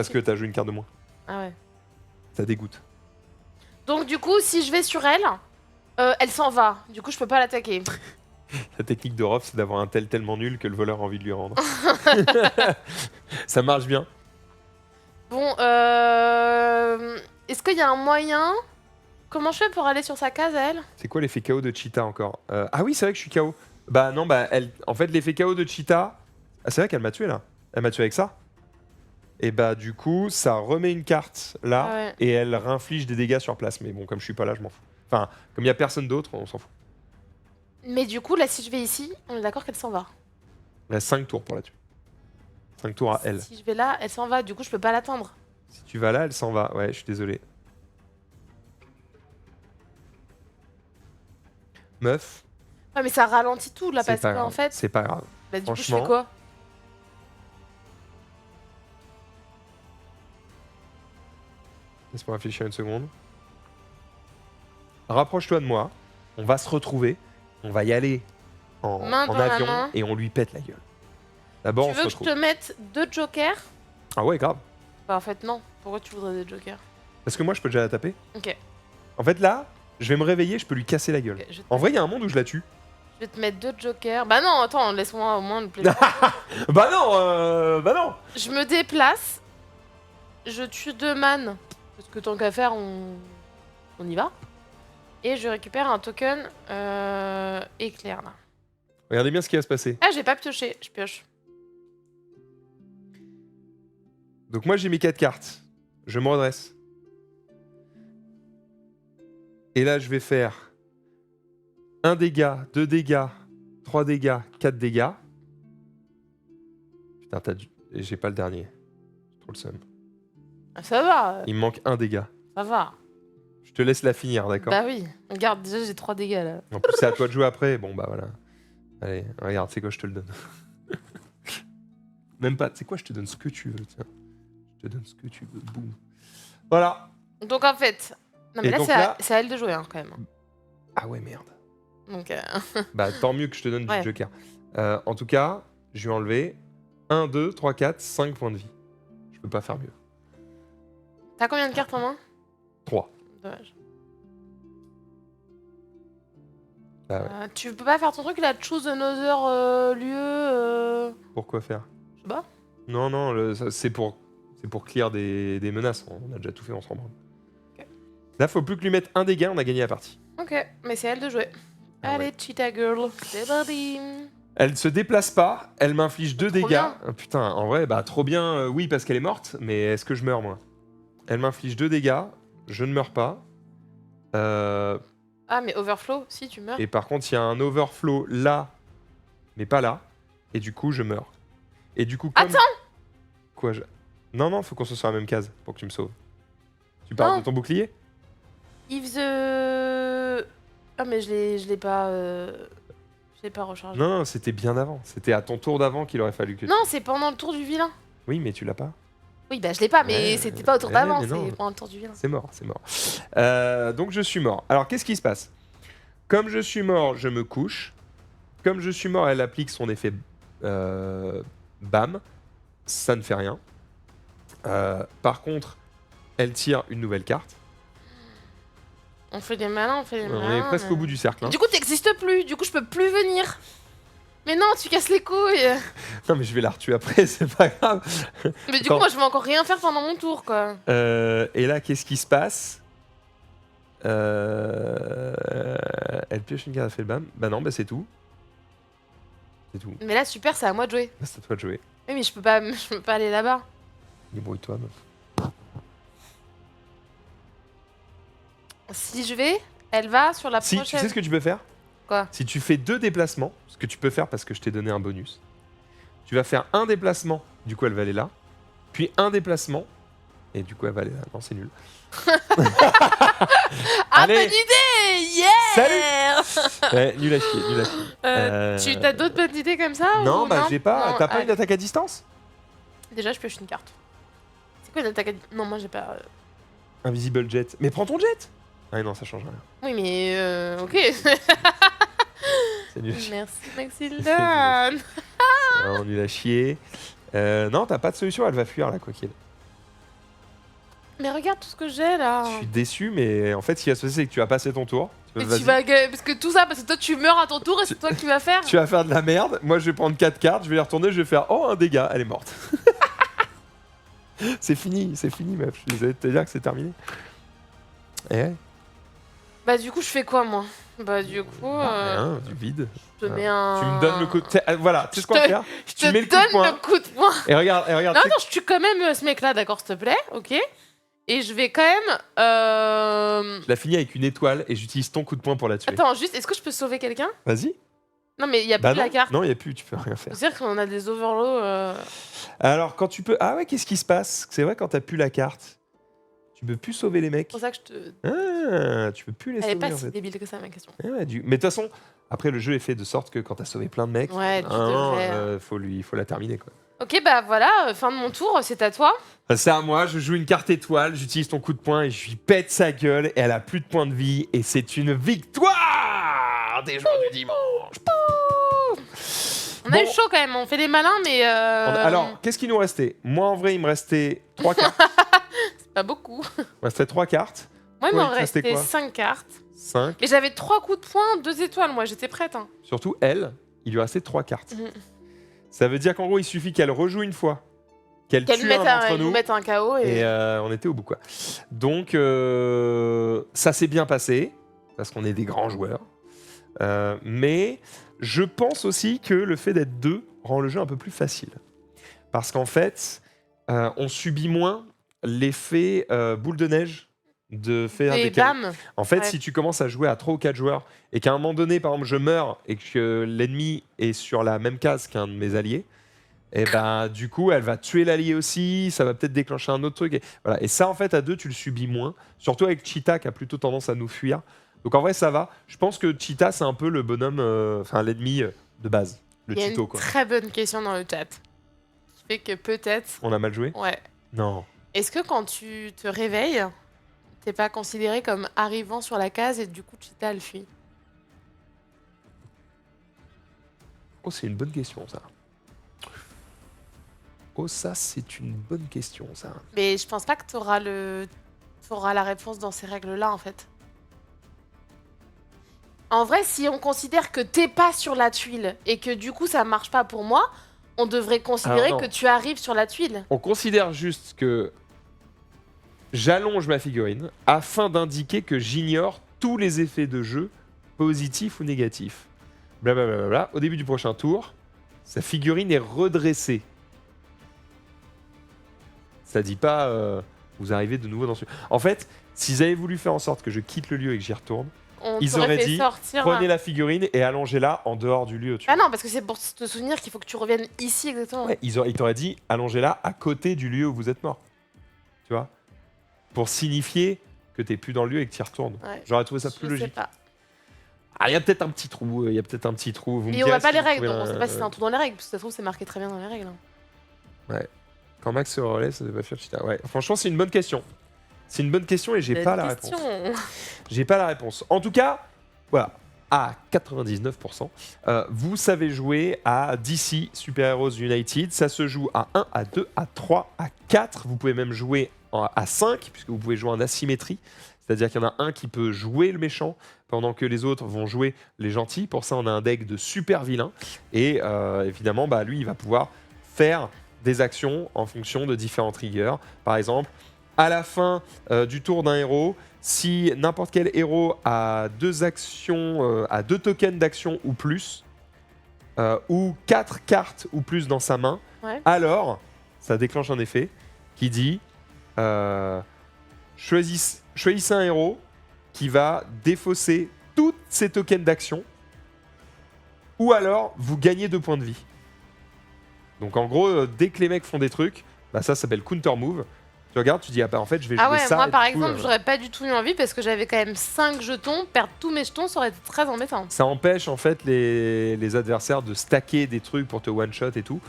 parce que possible. t'as joué une carte de moins. Ah ouais. Ça dégoûte. Donc du coup, si je vais sur elle, elle s'en va. Du coup, je peux pas l'attaquer. La technique de Rof, c'est d'avoir un tel tellement nul que le voleur a envie de lui rendre. Ça marche bien. Bon, est-ce qu'il y a un moyen? Comment je fais pour aller sur sa case, elle? C'est quoi l'effet KO de Cheetah encore Ah oui, c'est vrai que je suis KO. Bah non, bah elle. En fait, l'effet KO de Cheetah. Ah, c'est vrai qu'elle m'a tué là. Elle m'a tué avec ça. Et bah du coup, ça remet une carte là Ah ouais. et elle réinflige des dégâts sur place. Mais bon, comme je suis pas là, je m'en fous. Enfin, comme il y a personne d'autre, on s'en fout. Mais du coup, là, si je vais ici, on est d'accord qu'elle s'en va. Il y a 5 tours pour la tuer. 5 tours à elle. Si je vais là, elle s'en va. Du coup, je peux pas l'attendre. Si tu vas là, elle s'en va. Ouais, je suis désolé. meuf, Ouais, mais ça ralentit tout là c'est parce pas qu'en grave. fait. C'est pas grave. Bah, du coup, je franchement. fais quoi? Laisse-moi réfléchir une seconde. Rapproche-toi de moi. On va se retrouver. On va y aller Main en dans la avion main. et on lui pète la gueule. D'abord, Tu on se veux que je retrouve. te mette 2 jokers? Ah ouais, grave. Bah, en fait, non. Pourquoi tu voudrais des jokers? Parce que moi, je peux déjà la taper. Ok. En fait, là, je vais me réveiller, je peux lui casser la gueule. Ok, je En vrai, il y a un monde où je la tue. vais te mettre 2 jokers. Bah, non, attends, laisse-moi au moins le plaisir. Bah non. Je me déplace. Je tue 2 man. Parce que tant qu'à faire, on y va. Et je récupère un token éclair là. Regardez bien ce qui va se passer. Ah, j'ai pas pioché, je pioche. Donc moi, j'ai mes 4 cartes. Je me redresse. Et là, je vais faire 1 dégât, 2 dégâts, 3 dégâts, 4 dégâts. Putain, j'ai pas le dernier. J'ai trop le seum. Ah, ça va, Il me manque 1 dégât. ça va. Je te laisse la finir, d'accord? Bah oui, regarde, déjà j'ai 3 dégâts là. En plus, c'est à toi de jouer après. Bon, bah voilà. Allez, regarde, c'est quoi, je te le donne. Même pas, c'est quoi, je te donne ce que tu veux, tiens. Je te donne ce que tu veux, boum. Voilà. Donc en fait. Non mais Et là, donc c'est là- à elle de jouer hein, quand même. Ah ouais, merde. Donc Bah, tant mieux que je te donne Ouais. du joker. En tout cas, je vais enlever 1, 2, 3, 4, 5 points de vie. Je peux pas faire mieux. t'as combien de cartes en main? 3. Dommage. Bah ouais. Tu peux pas faire ton truc là, choose another lieu. Pourquoi faire? Je sais pas. Non, non, c'est pour clear des menaces. On a déjà tout fait, on s'en branle. Ok. Là, faut plus que lui mettre un dégât, on a gagné la partie. Ok, mais c'est à elle de jouer. Ah Allez, ouais. cheetah girl, c'est parti. Elle se déplace pas, elle m'inflige 2 Trop dégâts. bien. Putain, en vrai, bah trop bien, oui, parce qu'elle est morte, mais est-ce que je meurs, moi? Elle m'inflige 2 dégâts, je ne meurs pas. Ah, mais overflow, si tu meurs. Et par contre, il y a un overflow là, mais pas là. Et du coup, je meurs. Et du coup, comme... Attends. Quoi, Non, non, faut qu'on soit sur la même case pour que tu me sauves. Tu parles Non. de ton bouclier? If the. Ah, mais je l'ai pas. Je l'ai pas rechargé. Non, non, c'était bien avant. C'était à ton tour d'avant qu'il aurait fallu que Non, c'est pendant le tour du vilain. Oui, mais tu l'as pas. Oui, bah je l'ai pas, mais Ouais, c'était pas au tour ouais, d'avant, mais non. c'est pendant le tour du vilain. C'est mort, c'est mort. Donc je suis mort. Alors qu'est-ce qui se passe? Comme je suis mort, je me couche. Comme je suis mort, elle applique son effet BAM. Ça ne fait rien. Par contre, elle tire une nouvelle carte. On fait des malins, on fait des malins. On est presque mais- au bout du cercle. Hein. Du coup, t'existes plus, du coup, je peux plus venir. Mais non, tu casses les couilles. Non mais je vais la retuer après, c'est pas grave. Mais du Attends. coup, moi, je vais encore rien faire pendant mon tour, quoi. Et là, qu'est-ce qui se passe? Elle pioche une carte, elle fait le BAM. Bah non, bah c'est tout. C'est tout. Mais là, super, c'est à moi de jouer. Bah, c'est à toi de jouer. Oui, mais je peux pas aller là-bas. Débrouille-toi, meuf. Si je vais, elle va sur la Si, tu prochaine. sais ce que tu peux faire? Quoi? Si tu fais 2 déplacements, ce que tu peux faire parce que je t'ai donné un bonus, tu vas faire un déplacement, du coup elle va aller là, puis un déplacement, et du coup elle va aller là. Non, c'est nul. Ah, Allez. bonne idée! Yeah! Salut. Ouais, nul à chier, nul à chier. Tu as d'autres bonnes idées comme ça? Non, ou bah j'ai pas. Non, T'as pas allez. une attaque à distance? Déjà, je pioche une carte. C'est quoi une attaque Non, moi j'ai pas. Invisible jet. Mais prends ton jet! Ah non, ça change rien. Oui, mais ok. C'est nul à chier. Merci, Maxildan. Non, nul à chier. Non, t'as pas de solution, elle va fuir là, quoi qu'il. Mais regarde tout ce que j'ai là. Je suis déçu, mais en fait, ce qui va se passer, c'est que tu vas passer ton tour. Mais Vas-y. tu vas parce que tout ça, parce que toi tu meurs à ton tour et c'est toi qui vas faire. Tu vas faire de la merde. Moi, je vais prendre 4 cartes, je vais les retourner, je vais faire oh, un dégât, elle est morte. c'est fini, meuf. Je suis désolé de te dire que c'est terminé. Et ouais, Bah du coup, je fais quoi moi? Bah du coup, rien, du vide. je te mets un. Tu me donnes le coup de... Voilà, tu sais ce qu'on va faire? Je tu te mets le coup de donne poing. le coup de poing. Et regarde, Non, tu sais non, je tue quand même ce mec-là, d'accord, s'il te plaît, ok. Et je vais quand même. je la finis avec une étoile et j'utilise ton coup de poing pour la tuer. Attends, juste, est-ce que je peux sauver quelqu'un? Vas-y. Non, mais il y a plus Bah de non, la carte. non, il a plus, tu peux rien faire. C'est-à-dire qu'on a des overloads. Alors, quand tu peux... Ah ouais, qu'est-ce qui se passe? C'est vrai, quand t'as plus la carte, Tu peux plus sauver les mecs. C'est pour ça que je te... Ah, tu peux plus les Elle sauver est pas en si fait. débile que ça, ma question. Mais de toute façon, après le jeu est fait de sorte que quand t'as sauvé plein de mecs, Ouais, tu devrais... faut la terminer quoi. Ok, bah voilà, fin de mon tour, c'est à toi. C'est à moi, je joue une carte étoile, j'utilise ton coup de poing et je lui pète sa gueule et elle a plus de points de vie et c'est une victoire des joueurs du dimanche. On a eu chaud quand même, on fait des malins, mais... Alors, qu'est-ce qui nous restait? Moi en vrai, il me restait 3 cartes. C'est pas beaucoup. Il me restait 3 cartes. Moi, il Toi, m'en il te restait restait quoi 5 cartes. 5. Mais j'avais 3 coups de poing, 2 étoiles, moi, j'étais prête. Hein. Surtout elle, il lui restait 3 cartes. Mhm. Ça veut dire qu'en gros, il suffit qu'elle rejoue une fois. Qu'elle Qu'elle tue mette un d'entre nous nous. mette un KO Et on était au bout quoi. Donc ça s'est bien passé parce qu'on est des grands joueurs. Mais je pense aussi que le fait d'être 2 rend le jeu un peu plus facile. Parce qu'en fait, on subit moins l'effet boule de neige de faire et des KO. bam. En fait, Ouais. si tu commences à jouer à 3 ou 4 joueurs et qu'à un moment donné, par exemple, je meurs et que l'ennemi est sur la même case qu'un de mes alliés, et ben du coup, elle va tuer l'allié aussi, ça va peut-être déclencher un autre truc. Et, voilà. Et ça, en fait, à 2, tu le subis moins. Surtout avec Cheetah qui a plutôt tendance à nous fuir. Donc en vrai, ça va. Je pense que Cheetah, c'est un peu le bonhomme, enfin l'ennemi de base. Le Il y a Cheeto, une quoi. très bonne question dans le chat. Qui fait que peut-être... On a mal joué? Ouais. Non. Est-ce que quand tu te réveilles, t'es pas considéré comme arrivant sur la case et du coup Cheetah elle fuit? Oh, c'est une bonne question, ça. Oh, ça, c'est une bonne question, ça. Mais je pense pas que t'auras la réponse dans ces règles-là en fait. En vrai, si on considère que t'es pas sur la tuile et que du coup ça marche pas pour moi, on devrait considérer Alors, non. que tu arrives sur la tuile. On considère juste que j'allonge ma figurine afin d'indiquer que j'ignore tous les effets de jeu, positifs ou négatifs. Blablabla. Au début du prochain tour, sa figurine est redressée. Ça dit pas vous arrivez de nouveau dans ce... En fait, s'ils avaient voulu faire en sorte que je quitte le lieu et que j'y retourne, On ils t'aurait auraient fait dit, sortir. prenez la figurine et allongez-la en dehors du lieu. Tu Ah vois. non, parce que c'est pour te souvenir qu'il faut que tu reviennes ici exactement. Ouais, ils t'auraient dit, allongez-la à côté du lieu où vous êtes mort. Tu vois. Pour signifier que t'es plus dans le lieu et que tu y retournes. Ouais. J'aurais trouvé ça plus Je sais logique. pas. Ah, il y a peut-être un petit trou. Il y a peut-être un petit trou. Vous me Mais on direz n'a pas si les vous règles, trouvez donc on un- sait pas si c'est un trou dans les règles, parce que ça se trouve c'est marqué très bien dans les règles. Hein. Quand Max se relève, ça devrait faire cheetah. Ouais, franchement, c'est une bonne question. C'est une bonne question et j'ai pas la réponse. Question. J'ai pas la réponse. En tout cas, voilà, à 99%, vous savez jouer à DC Super Heroes United. Ça se joue à 1, à 2, à 3, à 4. Vous pouvez même jouer à 5, puisque vous pouvez jouer en asymétrie. C'est-à-dire qu'il y en a un qui peut jouer le méchant, pendant que les autres vont jouer les gentils. Pour ça, on a un deck de super vilains. Et évidemment, bah, lui, il va pouvoir faire des actions en fonction de différents triggers. Par exemple, à la fin du tour d'un héros, si n'importe quel héros a 2 actions, a 2 tokens d'action ou plus, ou 4 cartes ou plus dans sa main, Ouais. alors ça déclenche un effet qui dit choisissez un héros qui va défausser tous ses tokens d'action, ou alors vous gagnez 2 points de vie. Donc en gros, dès que les mecs font des trucs, bah, ça s'appelle counter move. Tu regardes, tu dis, ah bah en fait, je vais jouer Ah ouais, ça. moi et par du coup, exemple, j'aurais pas du tout eu envie parce que j'avais quand même 5 jetons. Perdre tous mes jetons, ça aurait été très embêtant. ça empêche en fait les adversaires de stacker des trucs pour te one-shot et tout.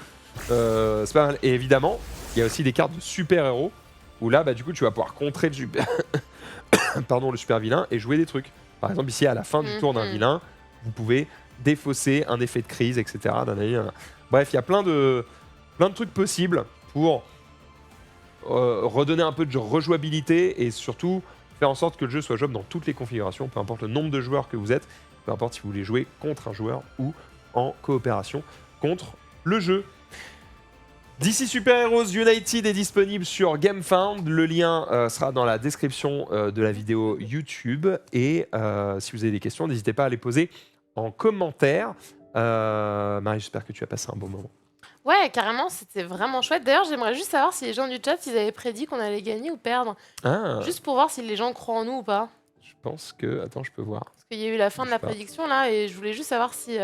C'est pas mal. Et évidemment, il y a aussi des cartes de super-héros où là, bah, du coup, tu vas pouvoir contrer le super... Pardon, le super vilain et jouer des trucs. Par exemple, ici, à la fin du tour d'un vilain, vous pouvez défausser un effet de crise, etc. Bref, il y a plein de trucs possibles pour redonner un peu de rejouabilité et surtout faire en sorte que le jeu soit jouable dans toutes les configurations, peu importe le nombre de joueurs que vous êtes, peu importe si vous voulez jouer contre un joueur ou en coopération contre le jeu. DC Super Heroes United est disponible sur GameFound. Le lien sera dans la description de la vidéo YouTube. Et si vous avez des questions, n'hésitez pas à les poser en commentaire. Marie, j'espère que tu as passé un bon moment. Ouais, carrément, c'était vraiment chouette. D'ailleurs, j'aimerais juste savoir si les gens du chat, ils avaient prédit qu'on allait gagner ou perdre. Ah, Juste pour voir si les gens croient en nous ou pas. je pense que... Attends, je peux voir. Parce qu'il y a eu la fin de Je la sais pas. prédiction là et je voulais juste savoir si...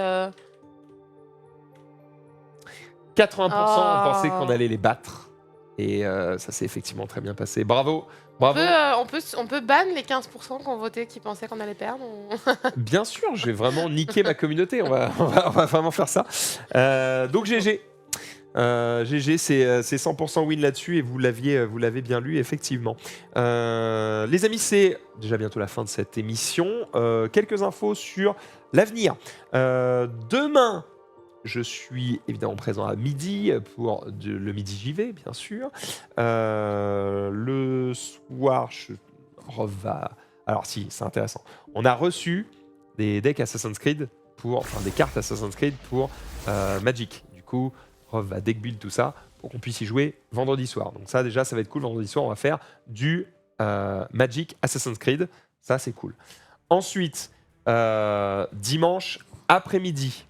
80% ont pensé qu'on allait les battre. Et ça s'est effectivement très bien passé. Bravo, On bravo. peut, on peut ban les 15% qui ont voté, qui pensaient qu'on allait perdre. Bien sûr, je vais vraiment niquer ma communauté. On va vraiment faire ça. Donc GG. GG, c'est 100% win là-dessus et vous l'avez bien lu, effectivement. Les amis, c'est déjà bientôt la fin de cette émission. Quelques infos sur l'avenir. Demain, je suis évidemment présent à midi pour le midi JV, bien sûr. Le soir, alors si, c'est intéressant. On a reçu des decks Assassin's Creed enfin des cartes Assassin's Creed pour Magic. Du coup, Rov va deck build tout ça pour qu'on puisse y jouer vendredi soir. Donc ça déjà, ça va être cool. Vendredi soir, on va faire du Magic Assassin's Creed. Ça, c'est cool. Ensuite, dimanche après-midi,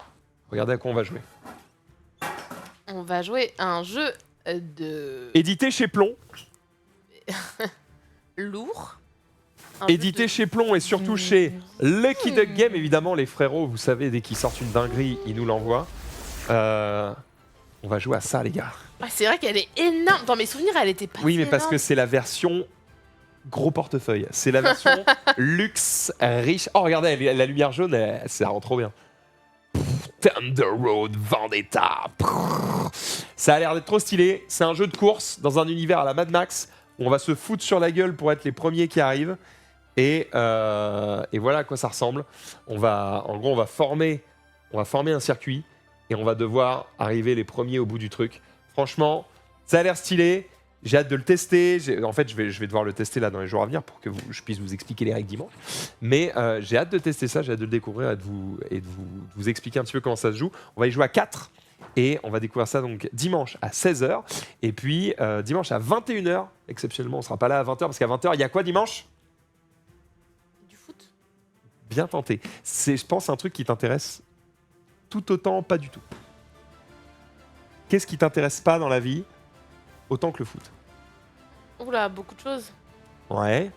regardez à quoi on va jouer. On va jouer à un jeu de Édité chez Plon. lourd. Édité chez Plon et surtout chez Lucky Duck Game. Évidemment, les frérots, vous savez, dès qu'ils sortent une dinguerie, ils nous l'envoient. On va jouer à ça, les gars. Ah, c'est vrai qu'elle est énorme. Dans mes souvenirs, elle était pas. Oui, mais parce que c'est la version gros portefeuille. C'est la version luxe, riche. Oh, regardez, la lumière jaune, ça rend trop bien. Thunder Road Vendetta. Ça a l'air d'être trop stylé. C'est un jeu de course dans un univers à la Mad Max où on va se foutre sur la gueule pour être les premiers qui arrivent. Et voilà à quoi ça ressemble. En gros, on va former un circuit et on va devoir arriver les premiers au bout du truc. Franchement, ça a l'air stylé. J'ai hâte de le tester. En fait, je vais devoir le tester là dans les jours à venir pour que je puisse vous expliquer les règles dimanche. Mais j'ai hâte de tester ça, j'ai hâte de le découvrir et de vous expliquer un petit peu comment ça se joue. On va y jouer à 4 et on va découvrir ça donc dimanche à 16h. Et puis dimanche à 21h, exceptionnellement, on ne sera pas là à 20h parce qu'à 20h, il y a quoi dimanche ? Du foot. Bien tenté. C'est, je pense, un truc qui t'intéresse tout autant, pas du tout. Qu'est-ce qui t'intéresse pas dans la vie autant que le foot ? Oula, beaucoup de choses. Ouais.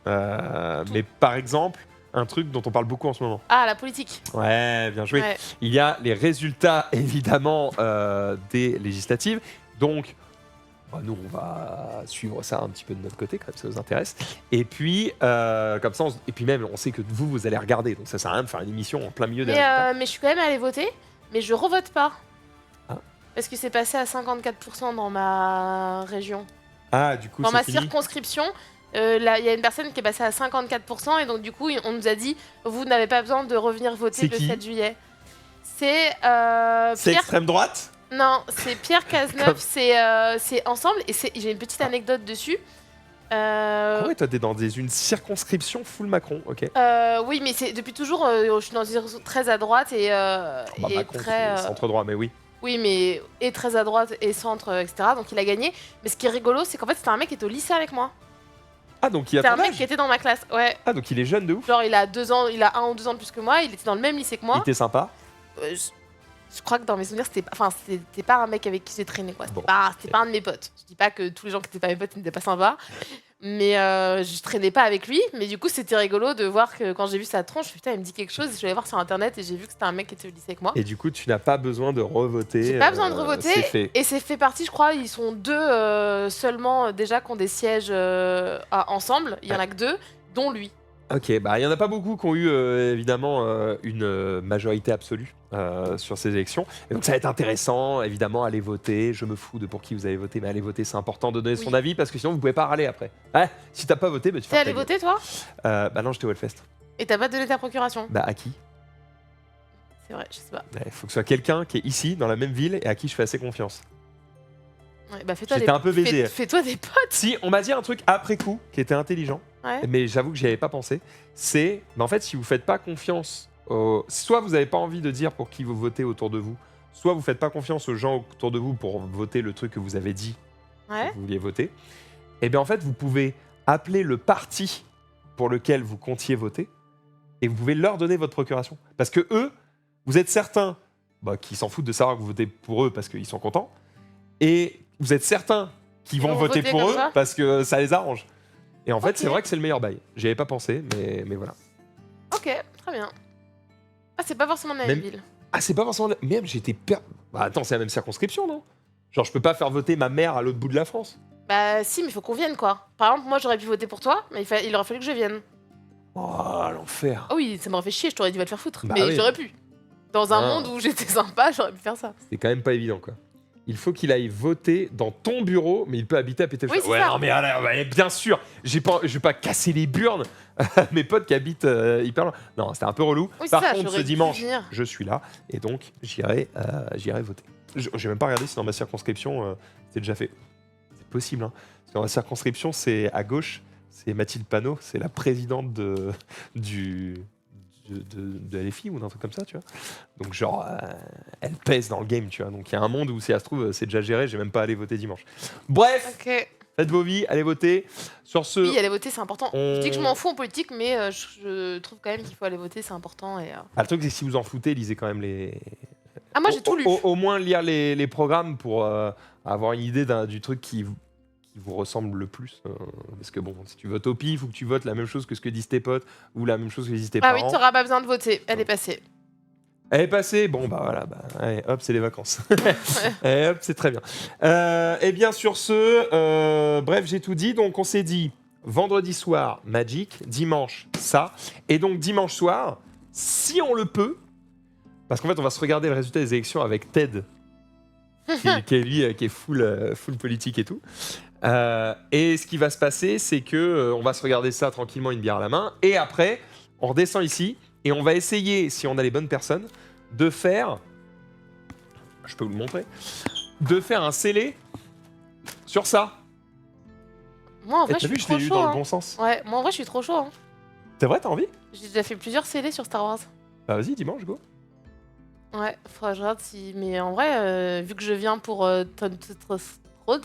Mais par exemple, un truc dont on parle beaucoup en ce moment. Ah, la politique. Ouais, bien joué. Ouais. Il y a les résultats, évidemment, des législatives. Donc, nous, on va suivre ça un petit peu de notre côté, quand même, ça vous intéresse. Et puis, comme ça, et puis même, on sait que vous allez regarder. Donc, ça sert à rien de faire une émission en plein milieu des résultats. Mais je suis quand même allée voter, mais je revote pas. Ah. Parce que c'est passé à 54% dans ma région. Ah, du coup, Dans c'est ma fini. circonscription, là, il y a une personne qui est passée à 54%, et donc du coup, on nous a dit, vous n'avez pas besoin de revenir voter C'est le qui 7 juillet. C'est C'est Pierre... extrême droite ? Non, c'est Pierre Cazeneuve, c'est Ensemble, et j'ai une petite anecdote dessus. Ah ouais, toi, t'es dans une circonscription full Macron, ok. Oui, mais c'est depuis toujours, je suis dans une zone très à droite et Macron, très... c'est centre-droit, mais oui. Oui, mais et très à droite et centre, etc. Donc il a gagné. Mais ce qui est rigolo, c'est qu'en fait, c'était un mec qui était au lycée avec moi. Ah, donc il a C'est ton un mec âge qui était dans ma classe, ouais. Ah, donc il est jeune de ouf. Genre, il a 2 ans, il a 1 ou 2 ans de plus que moi, il était dans le même lycée que Il moi. était sympa. Je crois que dans mes souvenirs, c'était pas un mec avec qui j'ai traîné, quoi. C'était Bon. pas un de mes potes. Je dis pas que tous les gens qui étaient pas mes potes n'étaient pas sympas. Mais je traînais pas avec lui. Mais du coup, c'était rigolo de voir que quand j'ai vu sa tronche, putain, il me dit quelque chose. Je suis allée voir sur internet et j'ai vu que c'était un mec qui était au lycée avec moi. Et du coup, tu n'as pas besoin de revoter. J'ai pas besoin de revoter. C'est fait. Et c'est fait partie, je crois, ils sont 2 seulement déjà qui ont des sièges ensemble. Il y en a que 2, dont lui. Ok, bah il y en a pas beaucoup qui ont eu évidemment une majorité absolue sur ces élections. Et donc ça va être intéressant, évidemment, allez voter. Je me fous de pour qui vous avez voté, mais allez voter, c'est important de donner son avis parce que sinon vous pouvez pas râler après. Ouais, si t'as pas voté, bah tu T'es fais. allé voter, toi ? Bah non, j'étais au Hellfest. Et t'as pas donné ta procuration ? Bah à qui ? C'est vrai, je sais pas. Il faut que ce soit quelqu'un qui est ici, dans la même ville, et à qui je fais assez confiance. Ouais, bah fais-toi J'étais un peu baisé. Fais-toi des potes. Si, on m'a dit un truc après coup qui était intelligent. Ouais. Mais j'avoue que j'y avais pas pensé. C'est, en fait, si vous faites pas confiance, soit vous avez pas envie de dire pour qui vous votez autour de vous, soit vous faites pas confiance aux gens autour de vous pour voter le truc que vous avez dit Ouais. que vous vouliez voter, et bien en fait, vous pouvez appeler le parti pour lequel vous comptiez voter et vous pouvez leur donner votre procuration. Parce que eux, vous êtes certains qu'ils s'en foutent de savoir que vous votez pour eux parce qu'ils sont contents, et vous êtes certains qui vont voter pour comme eux ça. parce que ça les arrange. Et en fait, Ok. c'est vrai que c'est le meilleur bail. J'y avais pas pensé, mais voilà. Ok, très bien. Ah, c'est pas forcément dans la même Même- ville. Ah, c'est pas forcément... Même j'étais... Bah attends, c'est la même circonscription, non ? Genre, je peux pas faire voter ma mère à l'autre bout de la France. Bah si, mais il faut qu'on vienne quoi. Par exemple, moi j'aurais pu voter pour toi, mais il aurait fallu que je vienne. Oh, l'enfer. Ah oui, ça m'aurait fait chier, je t'aurais dit va te faire foutre. Bah mais oui. j'aurais pu. Dans un Ah. monde où j'étais sympa, j'aurais pu faire ça. C'est quand même pas évident, quoi. Il faut qu'il aille voter dans ton bureau, mais il peut habiter à Pété. Oui, c'est ouais, ça. non, mais ouais, bien sûr. Je vais pas casser les burnes à mes potes qui habitent hyper loin. Non, c'était un peu relou. Oui, c'est Par ça, contre, j'aurais ce dû dimanche, venir. je suis là et donc j'irai voter. J'ai même pas regardé si dans ma circonscription c'était déjà fait. C'est possible, hein. Parce que dans ma circonscription, c'est à gauche, c'est Mathilde Panot, c'est la présidente de LFI ou d'un truc comme ça, tu vois. Donc genre, elle pèse dans le game, tu vois. Donc il y a un monde où si ça se trouve, c'est déjà géré, j'ai même pas allé voter dimanche. Bref, Ok. faites vos vies, allez voter. Sur ce, Oui, aller voter, c'est important. on- Je dis que je m'en fous en politique, mais je trouve quand même qu'il faut aller voter, c'est important. le truc c'est que si vous en foutez, lisez quand même les... Ah, moi j'ai tout lu. Au moins lire les programmes pour avoir une idée du truc qui vous ressemble le plus. Parce que bon, si tu votes au pif, il faut que tu votes la même chose que ce que disent tes potes ou la même chose que disent tes Ah oui, parents. t'auras pas besoin de voter, elle est passée. Elle est passée, bon bah voilà, allez, hop, c'est les vacances. Allez, hop, c'est très bien. Et bien sur ce, bref, j'ai tout dit. Donc on s'est dit vendredi soir, Magic, dimanche, ça. Et donc dimanche soir, si on le peut, parce qu'en fait on va se regarder le résultat des élections avec Ted, qui est full politique et tout. Et ce qui va se passer, c'est que on va se regarder ça tranquillement, une bière à la main. Et après, on redescend ici et on va essayer, si on a les bonnes personnes, de faire... Je peux vous le montrer. De faire un scellé sur ça. Moi en Et vrai, t'as je vu, suis je l'ai trop eu chaud. dans Hein. le bon sens. Ouais, moi en vrai, je suis trop chaud. Hein. C'est vrai, t'as envie? J'ai déjà fait plusieurs scellés sur Star Wars. Bah vas-y, dimanche, go. Ouais, faudra que je regarde si. Mais en vrai, vu que je viens pour Thunderroad,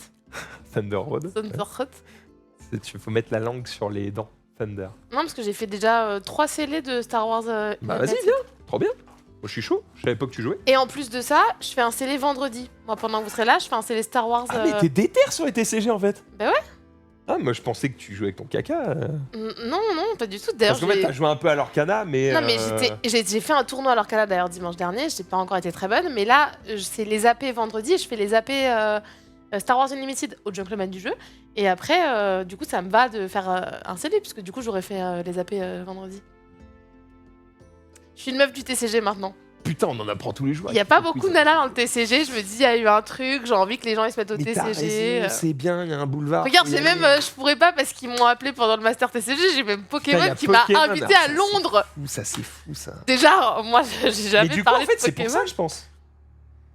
Thunder Road. Thunderroad. Il faut mettre la langue sur les dents. Thunder. Non, parce que j'ai fait déjà 3 scellés de Star Wars. Bah vas-y, United. viens. Trop bien. Moi, je suis chaud. Je savais pas que tu jouais. Et en plus de ça, je fais un scellé vendredi. Moi, pendant que vous serez là, je fais un scellé Star Wars. Ah, mais t'es déter sur les TCG en fait. Bah ouais. Ah, moi je pensais que tu jouais avec ton caca. Non, non, pas du tout. D'ailleurs, Parce qu'en fait, t'as joué un peu à l'Orcana, mais. Non, mais j'ai fait un tournoi à l'Orcana d'ailleurs dimanche dernier. J'ai pas encore été très bonne, mais là, c'est les AP vendredi et je fais les AP Star Wars Unlimited au Junkleman du jeu. Et après, du coup, ça me va de faire un CD, puisque du coup, j'aurais fait les AP vendredi. Je suis une meuf du TCG maintenant. Putain, on en apprend tous les jours. Il y a pas beaucoup de nanas dans le TCG. Je me dis, il y a eu un truc, j'ai envie que les gens ils se mettent au Mais t'as TCG. raison, c'est bien, il y a un boulevard. Regarde, faut y c'est même, aller. je pourrais pas parce qu'ils m'ont appelé pendant le Master TCG. J'ai même Pokémon Putain, y a qui m'a Pokémon, invité ah, à ça, Londres. Ça, c'est fou, ça. Déjà, moi, j'ai jamais Mais du coup, parlé en fait, de c'est pour Pokémon. ça, je pense.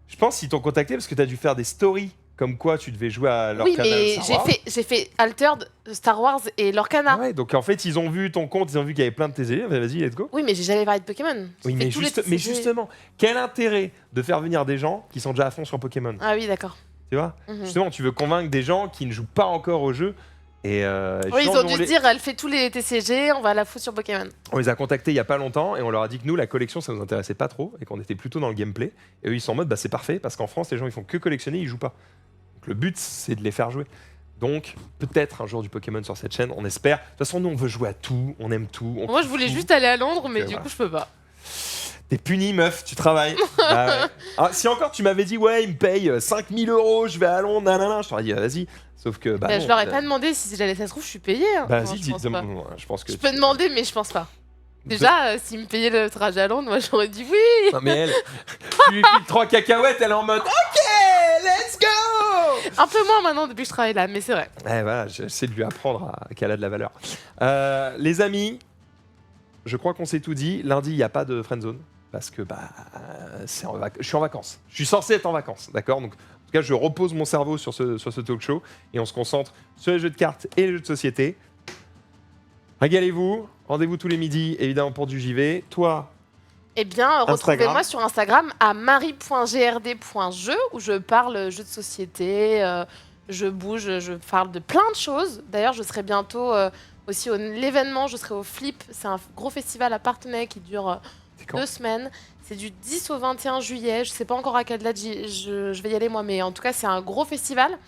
Je pense qu'ils t'ont contacté parce que t'as dû faire des stories comme quoi tu devais jouer à Oui, l'Orcana. mais j'ai fait Altered, Star Wars et l'Orcana. Ouais, donc en fait, ils ont vu ton compte, ils ont vu qu'il y avait plein de TCG. Vas-y, let's go. Oui, mais j'ai jamais parlé de Pokémon. J'ai Oui, fait mais, tous les mais TCG. justement, quel intérêt de faire venir des gens qui sont déjà à fond sur Pokémon? Ah oui, d'accord. Tu vois? Mhm. Justement, tu veux convaincre des gens qui ne jouent pas encore au jeu. Et Oui, ils justement, ont nous, dû on se les- dire, elle fait tous les TCG, on va la foutre sur Pokémon. On les a contactés il y a pas longtemps et on leur a dit que nous, la collection, ça nous intéressait pas trop et qu'on était plutôt dans le gameplay. Et eux, ils sont en mode, bah c'est parfait parce qu'en France, les gens, ils font que collectionner, ils jouent pas. Donc le but, c'est de les faire jouer. Donc, peut-être un jour du Pokémon sur cette chaîne, on espère. De toute façon, nous, on veut jouer à tout, on aime tout. Moi, je voulais juste aller à Londres, mais Ok, du voilà. coup, je peux pas. T'es puni, meuf, tu travailles. Bah ouais. Ah, si encore tu m'avais dit, ouais, il me paye 5000 €, je vais à Londres, nanana, je t'aurais dit, vas-y. Sauf que, bah. Bah, non, je leur ai pas demandé si j'allais, ça se trouve, je suis payée. Hein. Bah, Non, vas-y, je dis, pense pas. je pense que. Je peux demander, mais je pense pas. Déjà, s'ils me payaient le trajet à Londres, moi, j'aurais dit oui. Non, mais elle, tu lui piques 3 cacahuètes, elle est en mode, ok, let's go! Un peu moins maintenant depuis que je travaille là, mais c'est vrai. Eh voilà, j'essaie de lui apprendre qu'elle a de la valeur. Les amis, je crois qu'on s'est tout dit. Lundi, il n'y a pas de friendzone parce que bah, je suis en vacances. Je suis censé être en vacances, d'accord? Donc, en tout cas, je repose mon cerveau sur ce talk show et on se concentre sur les jeux de cartes et les jeux de société. Régalez-vous, rendez-vous tous les midis, évidemment pour du JV. Toi, Eh bien, Instagram. retrouvez-moi sur Instagram à marie.grd.jeu où je parle jeux de société, je bouge, je parle de plein de choses. D'ailleurs, je serai bientôt aussi l'événement, je serai au Flip. C'est un gros festival à Parthenay qui dure c'est quand 2 semaines. C'est du 10 au 21 juillet. Je sais pas encore à quelle date je vais y aller moi, mais en tout cas, c'est un gros festival.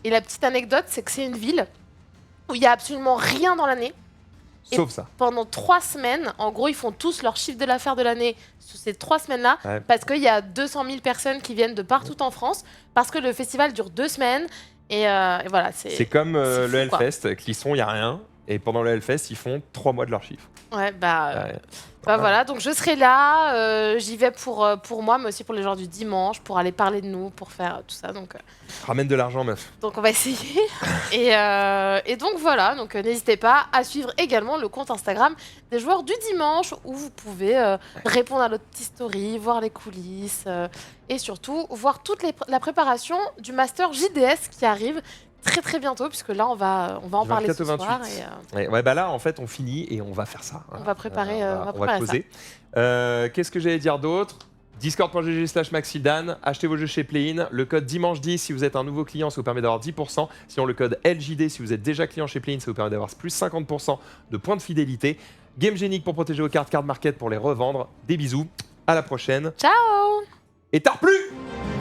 Et la petite anecdote, c'est que c'est une ville où il y a absolument rien dans l'année. Sauf ça. Pendant 3 semaines, en gros, ils font tous leur chiffre de l'affaires de l'année sur ces 3 semaines-là, Ouais. parce qu'il y a 200 000 personnes qui viennent de partout en France, parce que le festival dure 2 semaines. Et voilà, C'est comme c'est le fou, quoi. Hellfest, Clisson, il n'y a rien. Et pendant le Hellfest, ils font 3 mois de leur chiffre. Ouais, Ouais. voilà, donc je serai là, j'y vais pour moi, mais aussi pour les gens du dimanche, pour aller parler de nous, pour faire tout ça, donc Ramène de l'argent, meuf. on va essayer. Et donc voilà, donc n'hésitez pas à suivre également le compte Instagram des joueurs du dimanche, où vous pouvez répondre à notre petite story, voir les coulisses, et surtout voir toute la préparation du Master JDS qui arrive très très bientôt, puisque là on va en Du parler 24 ce au soir. 28. Ouais, bah là, en fait, on finit et on va faire ça. On va préparer, on va préparer ça. poser. Qu'est-ce que j'allais dire d'autre? Discord.gg/Maxildan, achetez vos jeux chez Play-in. Le code dimanche10 si vous êtes un nouveau client, ça vous permet d'avoir 10%. Sinon, le code LJD si vous êtes déjà client chez Play-in, ça vous permet d'avoir plus 50% de points de fidélité. GameGenic pour protéger vos cartes, Card Market pour les revendre. Des bisous, à la prochaine. Ciao. Et tard plus!